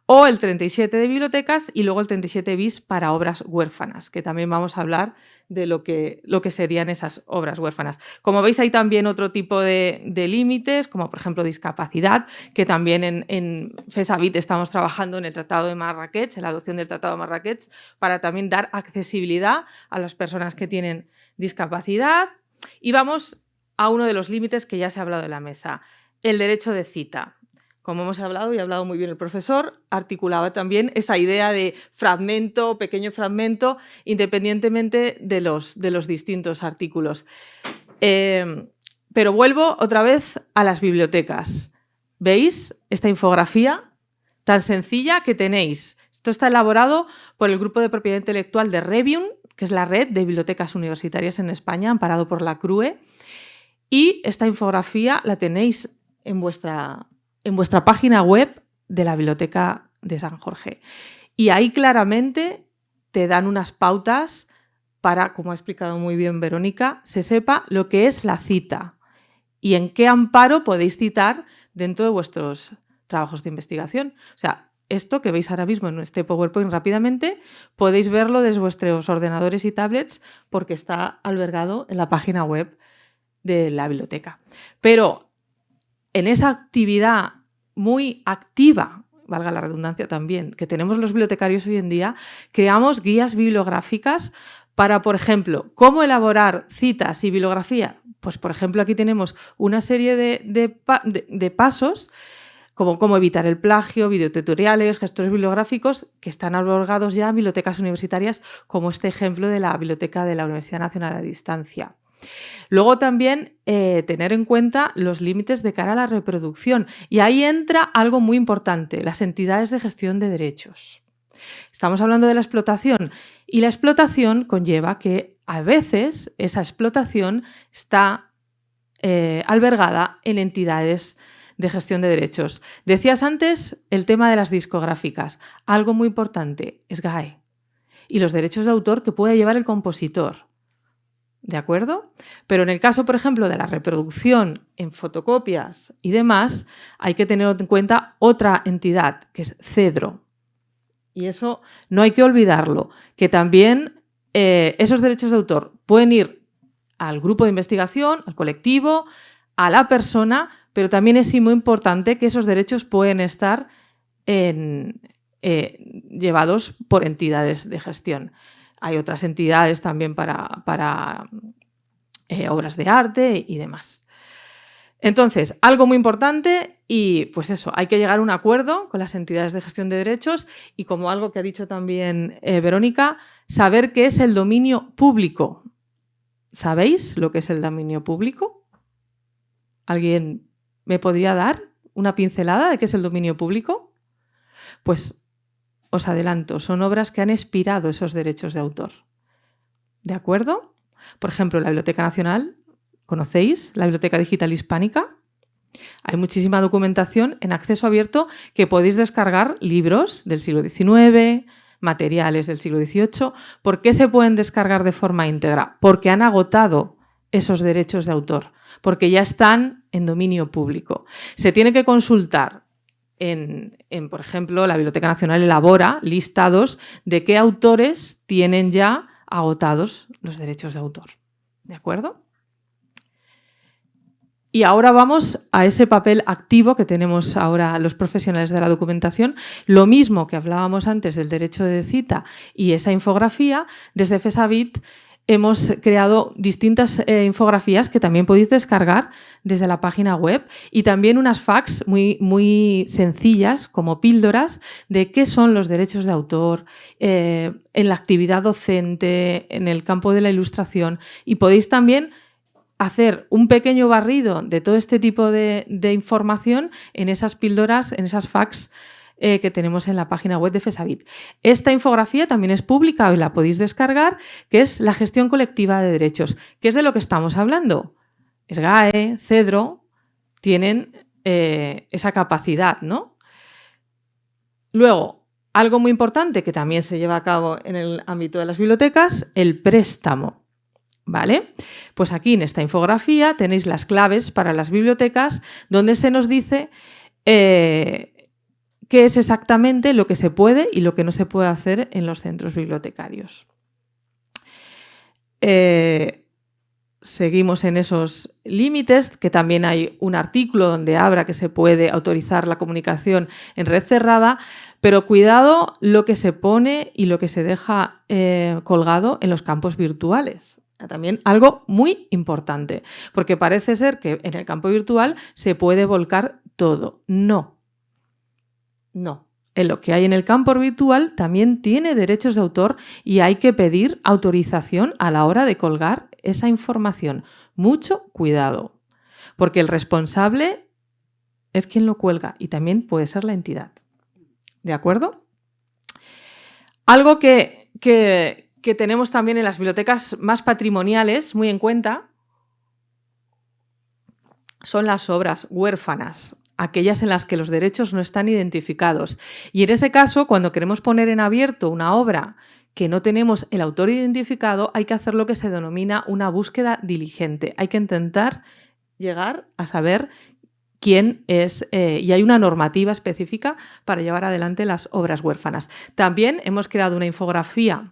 o el 37 de bibliotecas y luego el 37 bis para obras huérfanas, que también vamos a hablar de lo que serían esas obras huérfanas. Como veis, hay también otro tipo de límites, como por ejemplo discapacidad, que también en FESABIT estamos trabajando en el Tratado de Marrakech, en la adopción del Tratado de Marrakech, para también dar accesibilidad a las personas que tienen discapacidad. Y vamos a uno de los límites que ya se ha hablado en la mesa, el derecho de cita. Como hemos hablado, y ha hablado muy bien el profesor, articulaba también esa idea de fragmento, pequeño fragmento, independientemente de los distintos artículos. Pero vuelvo otra vez a las bibliotecas. ¿Veis esta infografía tan sencilla que tenéis? Esto está elaborado por el Grupo de Propiedad Intelectual de Revium, que es la red de bibliotecas universitarias en España, amparado por la CRUE. Y esta infografía la tenéis en vuestra página web de la Biblioteca de San Jorge. Y ahí claramente te dan unas pautas para, como ha explicado muy bien Verónica, se sepa lo que es la cita y en qué amparo podéis citar dentro de vuestros trabajos de investigación. O sea, esto que veis ahora mismo en este PowerPoint rápidamente, podéis verlo desde vuestros ordenadores y tablets porque está albergado en la página web de la biblioteca. Pero en esa actividad muy activa, valga la redundancia también, que tenemos los bibliotecarios hoy en día, creamos guías bibliográficas para, por ejemplo, cómo elaborar citas y bibliografía. Pues, por ejemplo, aquí tenemos una serie de pasos, como cómo evitar el plagio, videotutoriales, gestores bibliográficos, que están albergados ya en bibliotecas universitarias, como este ejemplo de la Biblioteca de la Universidad Nacional a Distancia. Luego también tener en cuenta los límites de cara a la reproducción. Y ahí entra algo muy importante, las entidades de gestión de derechos. Estamos hablando de la explotación y la explotación conlleva que a veces esa explotación está albergada en entidades de gestión de derechos. Decías antes el tema de las discográficas. Algo muy importante es GAE y los derechos de autor que puede llevar el compositor. ¿De acuerdo? Pero en el caso, por ejemplo, de la reproducción en fotocopias y demás, hay que tener en cuenta otra entidad, que es CEDRO. Y eso no hay que olvidarlo, que también esos derechos de autor pueden ir al grupo de investigación, al colectivo, a la persona, pero también es muy importante que esos derechos pueden estar llevados por entidades de gestión. Hay otras entidades también para obras de arte y demás. Entonces, algo muy importante y pues eso, hay que llegar a un acuerdo con las entidades de gestión de derechos y como algo que ha dicho también Verónica, saber qué es el dominio público. ¿Sabéis lo que es el dominio público? ¿Alguien me podría dar una pincelada de qué es el dominio público? Pues os adelanto, son obras que han expirado esos derechos de autor. ¿De acuerdo? Por ejemplo, la Biblioteca Nacional, ¿conocéis la Biblioteca Digital Hispánica? Hay muchísima documentación en acceso abierto que podéis descargar libros del siglo XIX, materiales del siglo XVIII. ¿Por qué se pueden descargar de forma íntegra? Porque han agotado esos derechos de autor, porque ya están en dominio público. Se tiene que consultar por ejemplo, la Biblioteca Nacional elabora listados de qué autores tienen ya agotados los derechos de autor. ¿De acuerdo? Y ahora vamos a ese papel activo que tenemos ahora los profesionales de la documentación. Lo mismo que hablábamos antes del derecho de cita y esa infografía, desde FESAVIT hemos creado distintas infografías que también podéis descargar desde la página web y también unas FAQs muy sencillas como píldoras de qué son los derechos de autor en la actividad docente, en el campo de la ilustración y podéis también hacer un pequeño barrido de todo este tipo de información en esas píldoras, en esas FAQs que tenemos en la página web de FESAVIT. Esta infografía también es pública y la podéis descargar, que es la gestión colectiva de derechos. ¿Qué es de lo que estamos hablando? SGAE, CEDRO, tienen esa capacidad, ¿no? Luego, algo muy importante que también se lleva a cabo en el ámbito de las bibliotecas, el préstamo. ¿Vale? Pues aquí en esta infografía tenéis las claves para las bibliotecas donde se nos dice qué es exactamente lo que se puede y lo que no se puede hacer en los centros bibliotecarios. Seguimos en esos límites, que también hay un artículo donde habla que se puede autorizar la comunicación en red cerrada, pero cuidado lo que se pone y lo que se deja colgado en los campos virtuales. También algo muy importante, porque parece ser que en el campo virtual se puede volcar todo. No. En lo que hay en el campo virtual también tiene derechos de autor y hay que pedir autorización a la hora de colgar esa información. Mucho cuidado, porque el responsable es quien lo cuelga y también puede ser la entidad. ¿De acuerdo? Algo que tenemos también en las bibliotecas más patrimoniales, muy en cuenta, son las obras huérfanas, aquellas en las que los derechos no están identificados. Y en ese caso, cuando queremos poner en abierto una obra que no tenemos el autor identificado, hay que hacer lo que se denomina una búsqueda diligente. Hay que intentar llegar a saber quién es, y hay una normativa específica para llevar adelante las obras huérfanas. También hemos creado una infografía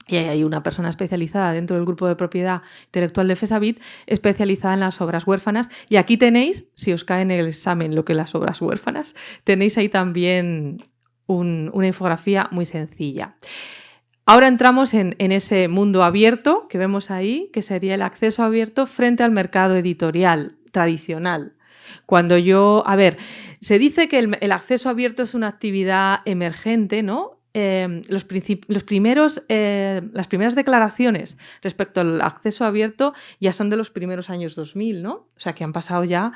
y hay una persona especializada dentro del grupo de propiedad intelectual de FESAVIT especializada en las obras huérfanas. Y aquí tenéis, si os cae en el examen lo que las obras huérfanas, tenéis ahí también una infografía muy sencilla. Ahora entramos en ese mundo abierto que vemos ahí, que sería el acceso abierto frente al mercado editorial tradicional. Cuando se dice que el acceso abierto es una actividad emergente, ¿no? Las primeras declaraciones respecto al acceso abierto ya son de los primeros años 2000, ¿no? O sea, que han pasado ya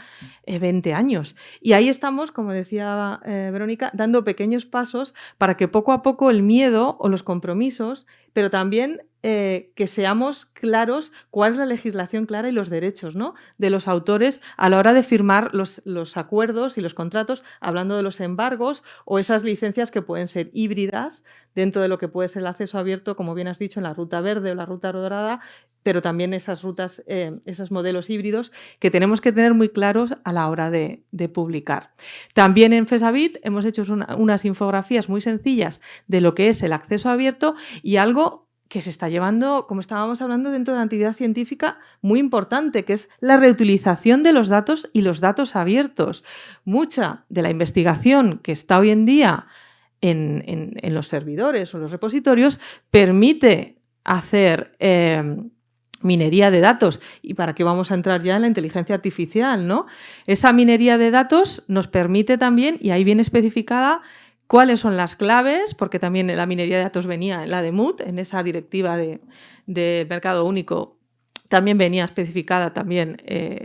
20 años. Y ahí estamos, como decía Verónica, dando pequeños pasos para que poco a poco el miedo o los compromisos, pero también que seamos claros cuál es la legislación clara y los derechos, ¿no?, de los autores a la hora de firmar los acuerdos y los contratos, hablando de los embargos o esas licencias que pueden ser híbridas dentro de lo que puede ser el acceso abierto, como bien has dicho, en la ruta verde o la ruta dorada, pero también esas rutas, esos modelos híbridos que tenemos que tener muy claros a la hora de publicar. También en FESAVIT hemos hecho unas infografías muy sencillas de lo que es el acceso abierto y algo que se está llevando, como estábamos hablando, dentro de la actividad científica muy importante, que es la reutilización de los datos y los datos abiertos. Mucha de la investigación que está hoy en día en los servidores o los repositorios permite hacer minería de datos. ¿Y para qué vamos a entrar ya en la inteligencia artificial, ¿no? Esa minería de datos nos permite también, y ahí viene especificada, cuáles son las claves, porque también la minería de datos venía en la de MUT, en esa directiva de mercado único, también venía especificada también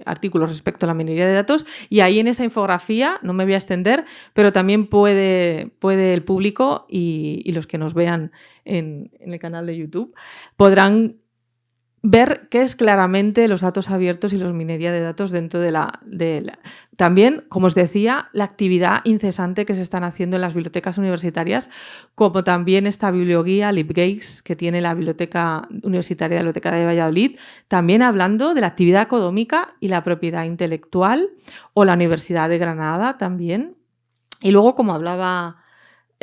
artículos respecto a la minería de datos, y ahí en esa infografía, no me voy a extender, pero también puede el público y los que nos vean en el canal de YouTube podrán ver qué es claramente los datos abiertos y la minería de datos dentro de También, como os decía, la actividad incesante que se están haciendo en las bibliotecas universitarias, como también esta biblioguía LibGates que tiene la Biblioteca Universitaria de la Biblioteca de Valladolid, también hablando de la actividad académica y la propiedad intelectual, o la Universidad de Granada también. Y luego, como hablaba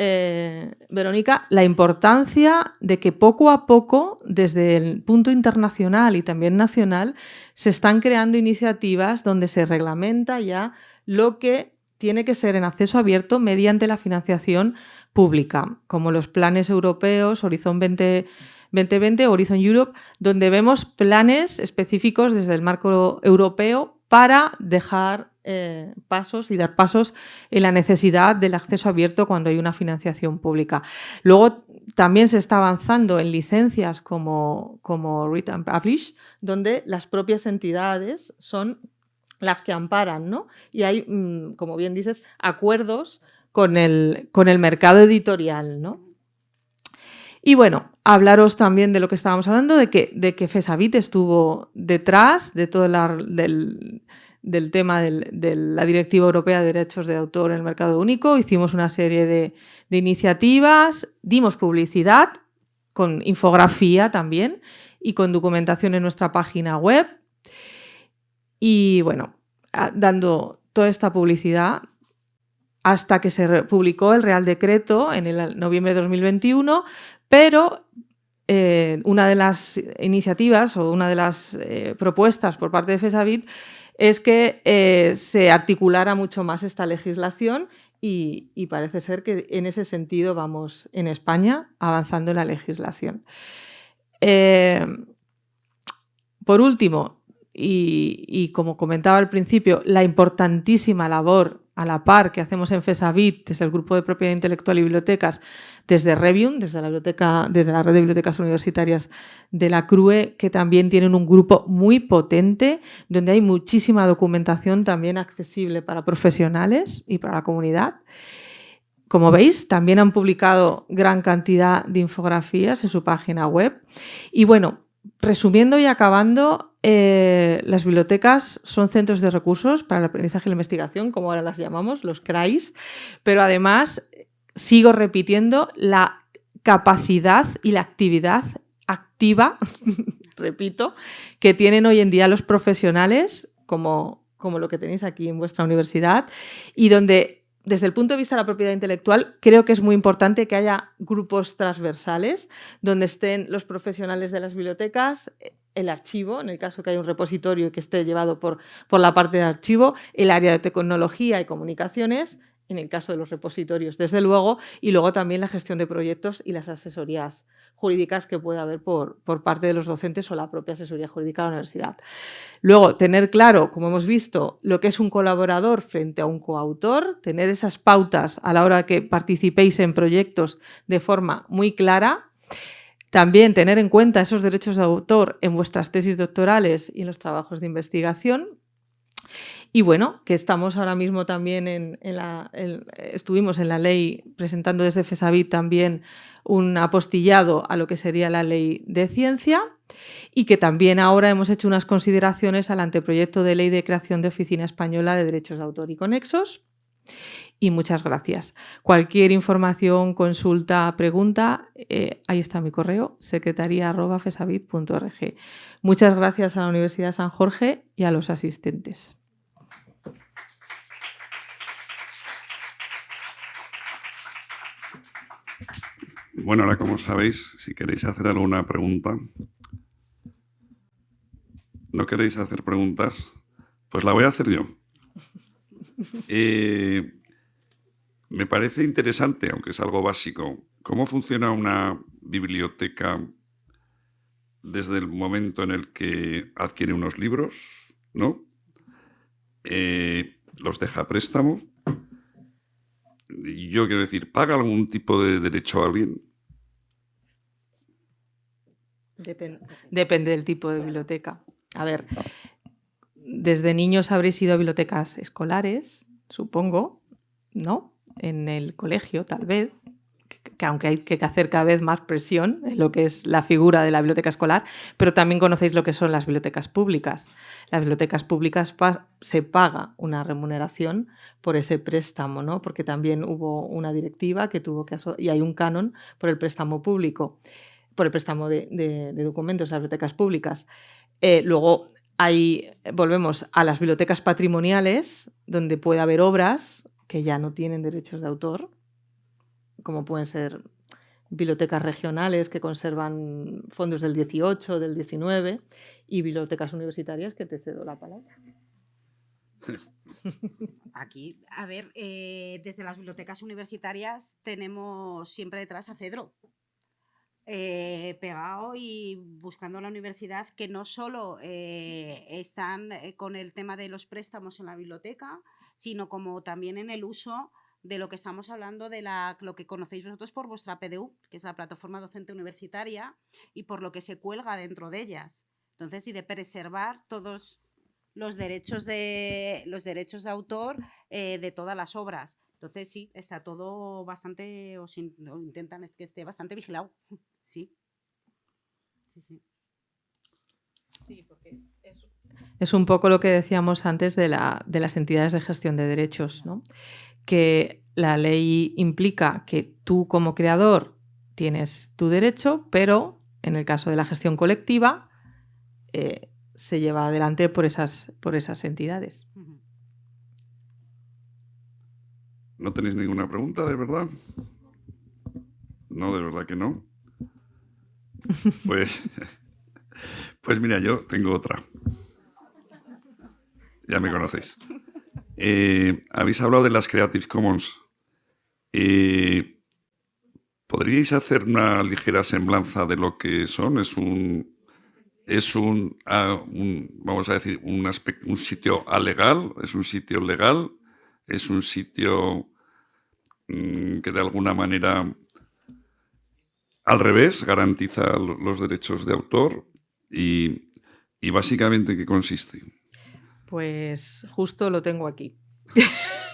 Verónica, la importancia de que poco a poco, desde el punto internacional y también nacional, se están creando iniciativas donde se reglamenta ya lo que tiene que ser en acceso abierto mediante la financiación pública, como los planes europeos, Horizon 2020 o Horizon Europe, donde vemos planes específicos desde el marco europeo para dejar pasos y dar pasos en la necesidad del acceso abierto cuando hay una financiación pública. Luego también se está avanzando en licencias como Read and Publish, donde las propias entidades son las que amparan, ¿no? Y hay, como bien dices, acuerdos con el mercado editorial, ¿no? Y bueno, hablaros también de lo que estábamos hablando, de que FESAVIT estuvo detrás de todo del tema de la Directiva Europea de Derechos de Autor en el Mercado Único. Hicimos una serie de iniciativas, dimos publicidad con infografía también y con documentación en nuestra página web. Y bueno, dando toda esta publicidad hasta que se publicó el Real Decreto en el noviembre de 2021, pero una de las iniciativas o una de las propuestas por parte de FESAVIT es que se articulara mucho más esta legislación y parece ser que en ese sentido vamos en España avanzando en la legislación. Por último, y como comentaba al principio, la importantísima labor a la par que hacemos en FESAVIT desde el Grupo de Propiedad Intelectual y Bibliotecas, desde Revium, desde la Red de Bibliotecas Universitarias de la CRUE, que también tienen un grupo muy potente, donde hay muchísima documentación también accesible para profesionales y para la comunidad. Como veis, también han publicado gran cantidad de infografías en su página web. Y bueno, resumiendo y acabando, las bibliotecas son centros de recursos para el aprendizaje y la investigación, como ahora las llamamos, los CRAIs, pero además, sigo repitiendo, la capacidad y la actividad activa, repito, que tienen hoy en día los profesionales, como lo que tenéis aquí en vuestra universidad, y donde, desde el punto de vista de la propiedad intelectual, creo que es muy importante que haya grupos transversales donde estén los profesionales de las bibliotecas, el archivo, en el caso que haya un repositorio que esté llevado por la parte de archivo, el área de tecnología y comunicaciones, en el caso de los repositorios, desde luego, y luego también la gestión de proyectos y las asesorías jurídicas que pueda haber por parte de los docentes o la propia asesoría jurídica de la universidad. Luego, tener claro, como hemos visto, lo que es un colaborador frente a un coautor, tener esas pautas a la hora que participéis en proyectos de forma muy clara. También tener en cuenta esos derechos de autor en vuestras tesis doctorales y en los trabajos de investigación. Y bueno, que estamos ahora mismo también estuvimos en la ley presentando desde FESAVIT también un apostillado a lo que sería la ley de ciencia y que también ahora hemos hecho unas consideraciones al anteproyecto de ley de creación de Oficina Española de Derechos de Autor y Conexos. y muchas gracias. Cualquier información, consulta, pregunta, ahí está mi correo, secretaria@fesavit.org. Muchas gracias a la Universidad de San Jorge y a los asistentes. Bueno, ahora como sabéis, si queréis hacer alguna pregunta, ¿no queréis hacer preguntas? Pues la voy a hacer yo. Me parece interesante, aunque es algo básico, cómo funciona una biblioteca desde el momento en el que adquiere unos libros, ¿no? Los deja a préstamo. Yo quiero decir, ¿paga algún tipo de derecho a alguien? Depende del tipo de biblioteca. A ver, desde niños habréis ido a bibliotecas escolares, supongo, ¿no? En el colegio, tal vez, que aunque hay que hacer cada vez más presión en lo que es la figura de la biblioteca escolar, pero también conocéis lo que son las bibliotecas públicas. Las bibliotecas públicas se paga una remuneración por ese préstamo, ¿no? Porque también hubo una directiva que tuvo que y hay un canon por el préstamo público, por el préstamo de documentos de las bibliotecas públicas. Luego volvemos a las bibliotecas patrimoniales, donde puede haber obras que ya no tienen derechos de autor, como pueden ser bibliotecas regionales que conservan fondos del 18, del 19 y bibliotecas universitarias, que te cedo la palabra. Aquí, a ver, desde las bibliotecas universitarias tenemos siempre detrás a Cedro, pegado y buscando la universidad, que no solo están con el tema de los préstamos en la biblioteca, sino como también en el uso de lo que estamos hablando, de lo que conocéis vosotros por vuestra PDU, que es la plataforma docente universitaria, y por lo que se cuelga dentro de ellas. Entonces, y de preservar todos los derechos de autor de todas las obras. Entonces, sí, está todo bastante, o intentan que esté bastante vigilado. Sí. Sí. Sí, porque es un poco lo que decíamos antes de las entidades de gestión de derechos, ¿no? Que la ley implica que tú como creador tienes tu derecho, pero en el caso de la gestión colectiva se lleva adelante por esas entidades. ¿No tenéis ninguna pregunta, de verdad? No, de verdad que no. Pues mira, yo tengo otra. Ya me conocéis. Habéis hablado de las Creative Commons. ¿Podríais hacer una ligera semblanza de lo que son? Es un vamos a decir, un sitio alegal, es un sitio legal, es un sitio que de alguna manera, al revés, garantiza los derechos de autor y básicamente ¿en qué consiste? Pues justo lo tengo aquí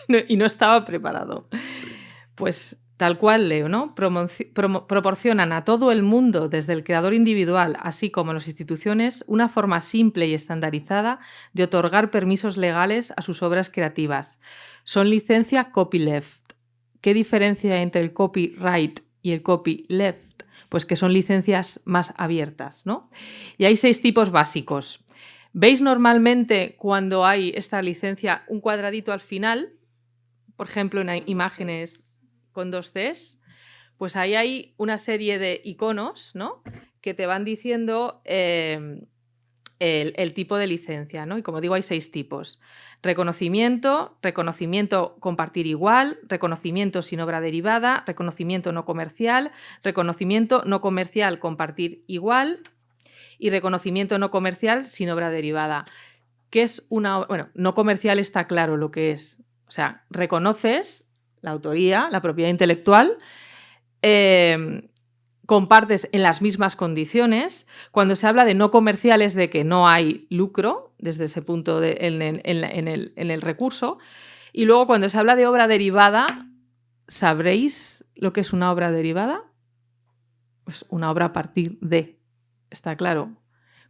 y no estaba preparado. Pues tal cual leo, ¿no? Proporcionan a todo el mundo, desde el creador individual, así como a las instituciones, una forma simple y estandarizada de otorgar permisos legales a sus obras creativas. Son licencia copyleft. ¿Qué diferencia entre el copyright y el copyleft? Pues que son licencias más abiertas, ¿no? Y hay 6 tipos básicos. ¿Veis normalmente cuando hay esta licencia un cuadradito al final? Por ejemplo, en imágenes con 2 Cs, pues ahí hay una serie de iconos, ¿no? Que te van diciendo el tipo de licencia, ¿no? Y como digo, hay 6 tipos. Reconocimiento compartir igual, reconocimiento sin obra derivada, reconocimiento no comercial, reconocimiento no comercial compartir igual y reconocimiento no comercial sin obra derivada. ¿Qué es una? Bueno, no comercial está claro lo que es. O sea, reconoces la autoría, la propiedad intelectual, compartes en las mismas condiciones. Cuando se habla de no comercial es de que no hay lucro desde ese punto en el recurso. Y luego cuando se habla de obra derivada, ¿sabréis lo que es una obra derivada? Pues una obra a partir de, está claro.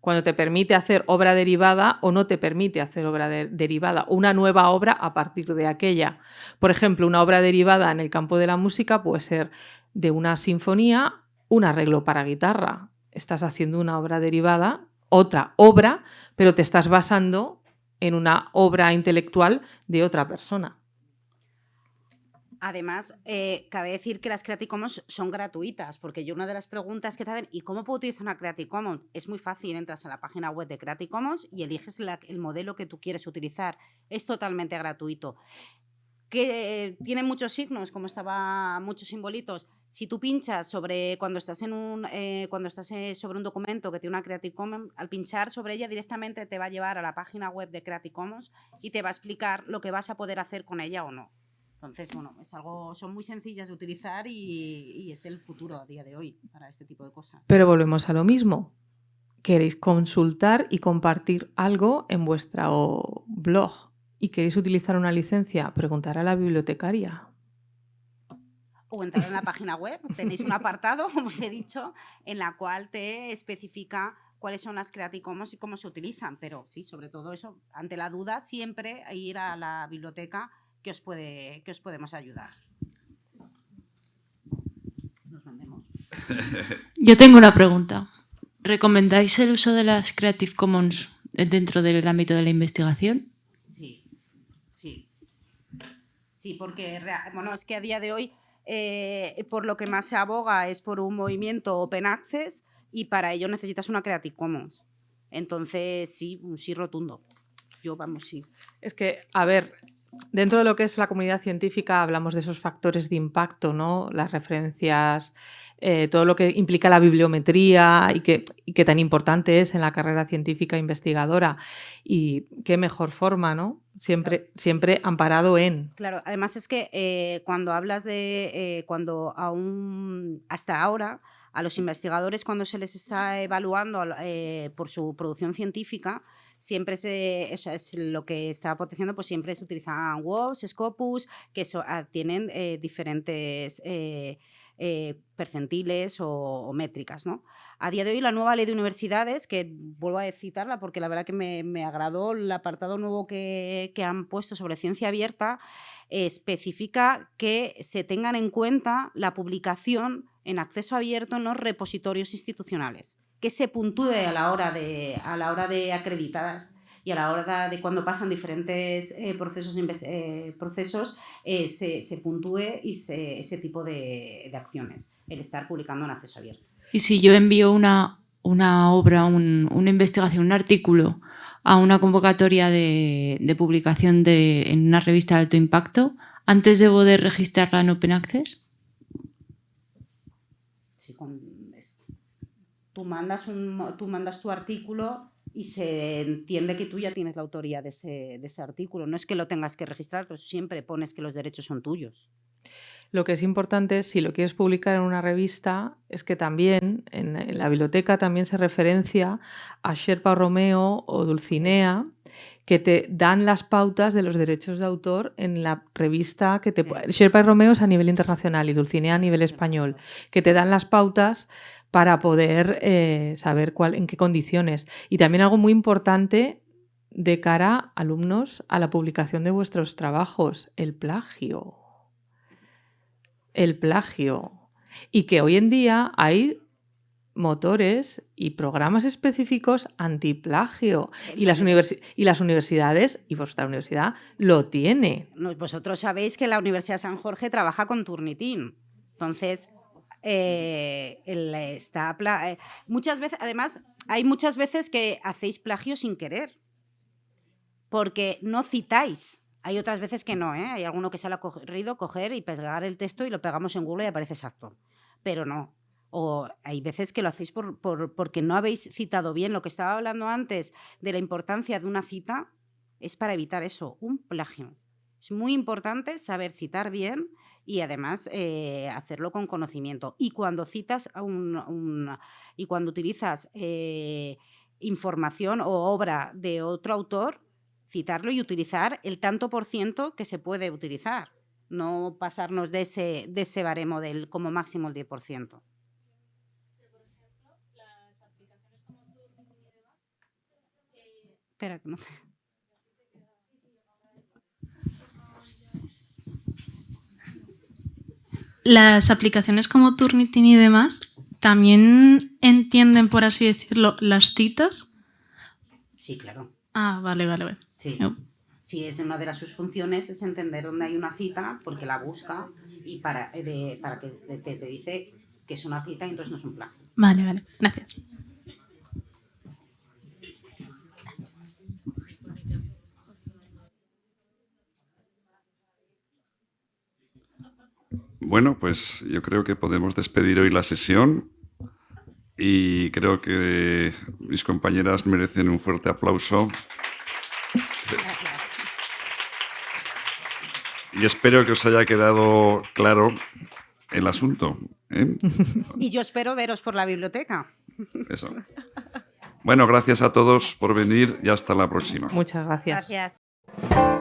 cuando te permite hacer obra derivada o no te permite hacer obra derivada, o una nueva obra a partir de aquella. Por ejemplo, una obra derivada en el campo de la música puede ser de una sinfonía, un arreglo para guitarra. Estás haciendo una obra derivada, otra obra, pero te estás basando en una obra intelectual de otra persona. Además, cabe decir que las Creative Commons son gratuitas, porque yo una de las preguntas que te hacen, ¿y cómo puedo utilizar una Creative Commons? Es muy fácil, entras a la página web de Creative Commons y eliges el modelo que tú quieres utilizar. Es totalmente gratuito. Que tiene muchos signos, como estaba, muchos simbolitos. Si tú pinchas sobre, cuando estás sobre un documento que tiene una Creative Commons, al pinchar sobre ella directamente te va a llevar a la página web de Creative Commons y te va a explicar lo que vas a poder hacer con ella o no. Entonces, bueno, son muy sencillas de utilizar y es el futuro a día de hoy para este tipo de cosas. Pero volvemos a lo mismo. Queréis consultar y compartir algo en vuestro blog y queréis utilizar una licencia, preguntar a la bibliotecaria. O entrar en la página web, tenéis un apartado, como os he dicho, en la cual te especifica cuáles son las Creative Commons y cómo se utilizan. Pero sí, sobre todo eso, ante la duda, siempre ir a la biblioteca que os podemos ayudar. Nos mandemos. Yo tengo una pregunta. ¿Recomendáis el uso de las Creative Commons dentro del ámbito de la investigación? Sí, porque bueno, es que a día de hoy por lo que más se aboga es por un movimiento Open Access y para ello necesitas una Creative Commons. Entonces, sí, un sí rotundo. Sí. Es que, a ver, dentro de lo que es la comunidad científica hablamos de esos factores de impacto, ¿no? Las referencias, todo lo que implica la bibliometría y que tan importante es en la carrera científica investigadora. Y qué mejor forma, ¿no? Siempre amparado en... Claro, además es que cuando hablas de... cuando aún hasta ahora a los investigadores cuando se les está evaluando por su producción científica, siempre es lo que está potenciando, pues siempre se utilizan WOS, Scopus, que tienen diferentes percentiles o métricas, ¿no? A día de hoy la nueva ley de universidades, que vuelvo a citarla porque la verdad que me agradó el apartado nuevo que han puesto sobre ciencia abierta, especifica que se tengan en cuenta la publicación en acceso abierto en los repositorios institucionales, que se puntúe a la hora de acreditar y a la hora de cuando pasan diferentes procesos se puntúe y ese tipo de acciones, el estar publicando en acceso abierto. Y si yo envío una obra, una investigación, un artículo a una convocatoria de publicación en una revista de alto impacto, ¿antes debo de registrarla en Open Access? Sí, tú mandas tu artículo y se entiende que tú ya tienes la autoría de ese artículo. No es que lo tengas que registrar, pero siempre pones que los derechos son tuyos. Lo que es importante, si lo quieres publicar en una revista, es que también en la biblioteca también se referencia a Sherpa Romeo o Dulcinea, que te dan las pautas de los derechos de autor en la revista que Sherpa y Romeo es a nivel internacional y Dulcinea a nivel español, que te dan las pautas para poder saber en qué condiciones. Y también algo muy importante de cara a alumnos a la publicación de vuestros trabajos, el plagio. El plagio. Y que hoy en día hay motores y programas específicos antiplagio. Y las universidades, y vuestra universidad, lo tiene. Vosotros sabéis que la Universidad de San Jorge trabaja con Turnitin. Entonces, muchas veces, además, hay muchas veces que hacéis plagio sin querer, porque no citáis. Hay otras veces que no, ¿eh? Hay alguno que se le ha ocurrido coger y pegar el texto y lo pegamos en Google y aparece exacto. Pero no. O hay veces que lo hacéis porque no habéis citado bien. Lo que estaba hablando antes de la importancia de una cita es para evitar eso, un plagio. Es muy importante saber citar bien y además hacerlo con conocimiento. Y cuando citas y cuando utilizas información o obra de otro autor, citarlo y utilizar el tanto por ciento que se puede utilizar, no pasarnos de ese baremo del como máximo el 10%. Espera, que no te... Las aplicaciones como Turnitin y demás también entienden, por así decirlo, las citas. Sí, claro. Ah, vale. Sí. Oh. Sí, es una de sus funciones, es entender dónde hay una cita, porque la busca y para que te dice que es una cita y entonces no es un plagio. Vale, gracias. Bueno, pues yo creo que podemos despedir hoy la sesión y creo que mis compañeras merecen un fuerte aplauso. Y espero que os haya quedado claro el asunto, ¿eh? Y yo espero veros por la biblioteca. Eso. Bueno, gracias a todos por venir y hasta la próxima. Muchas gracias. Gracias.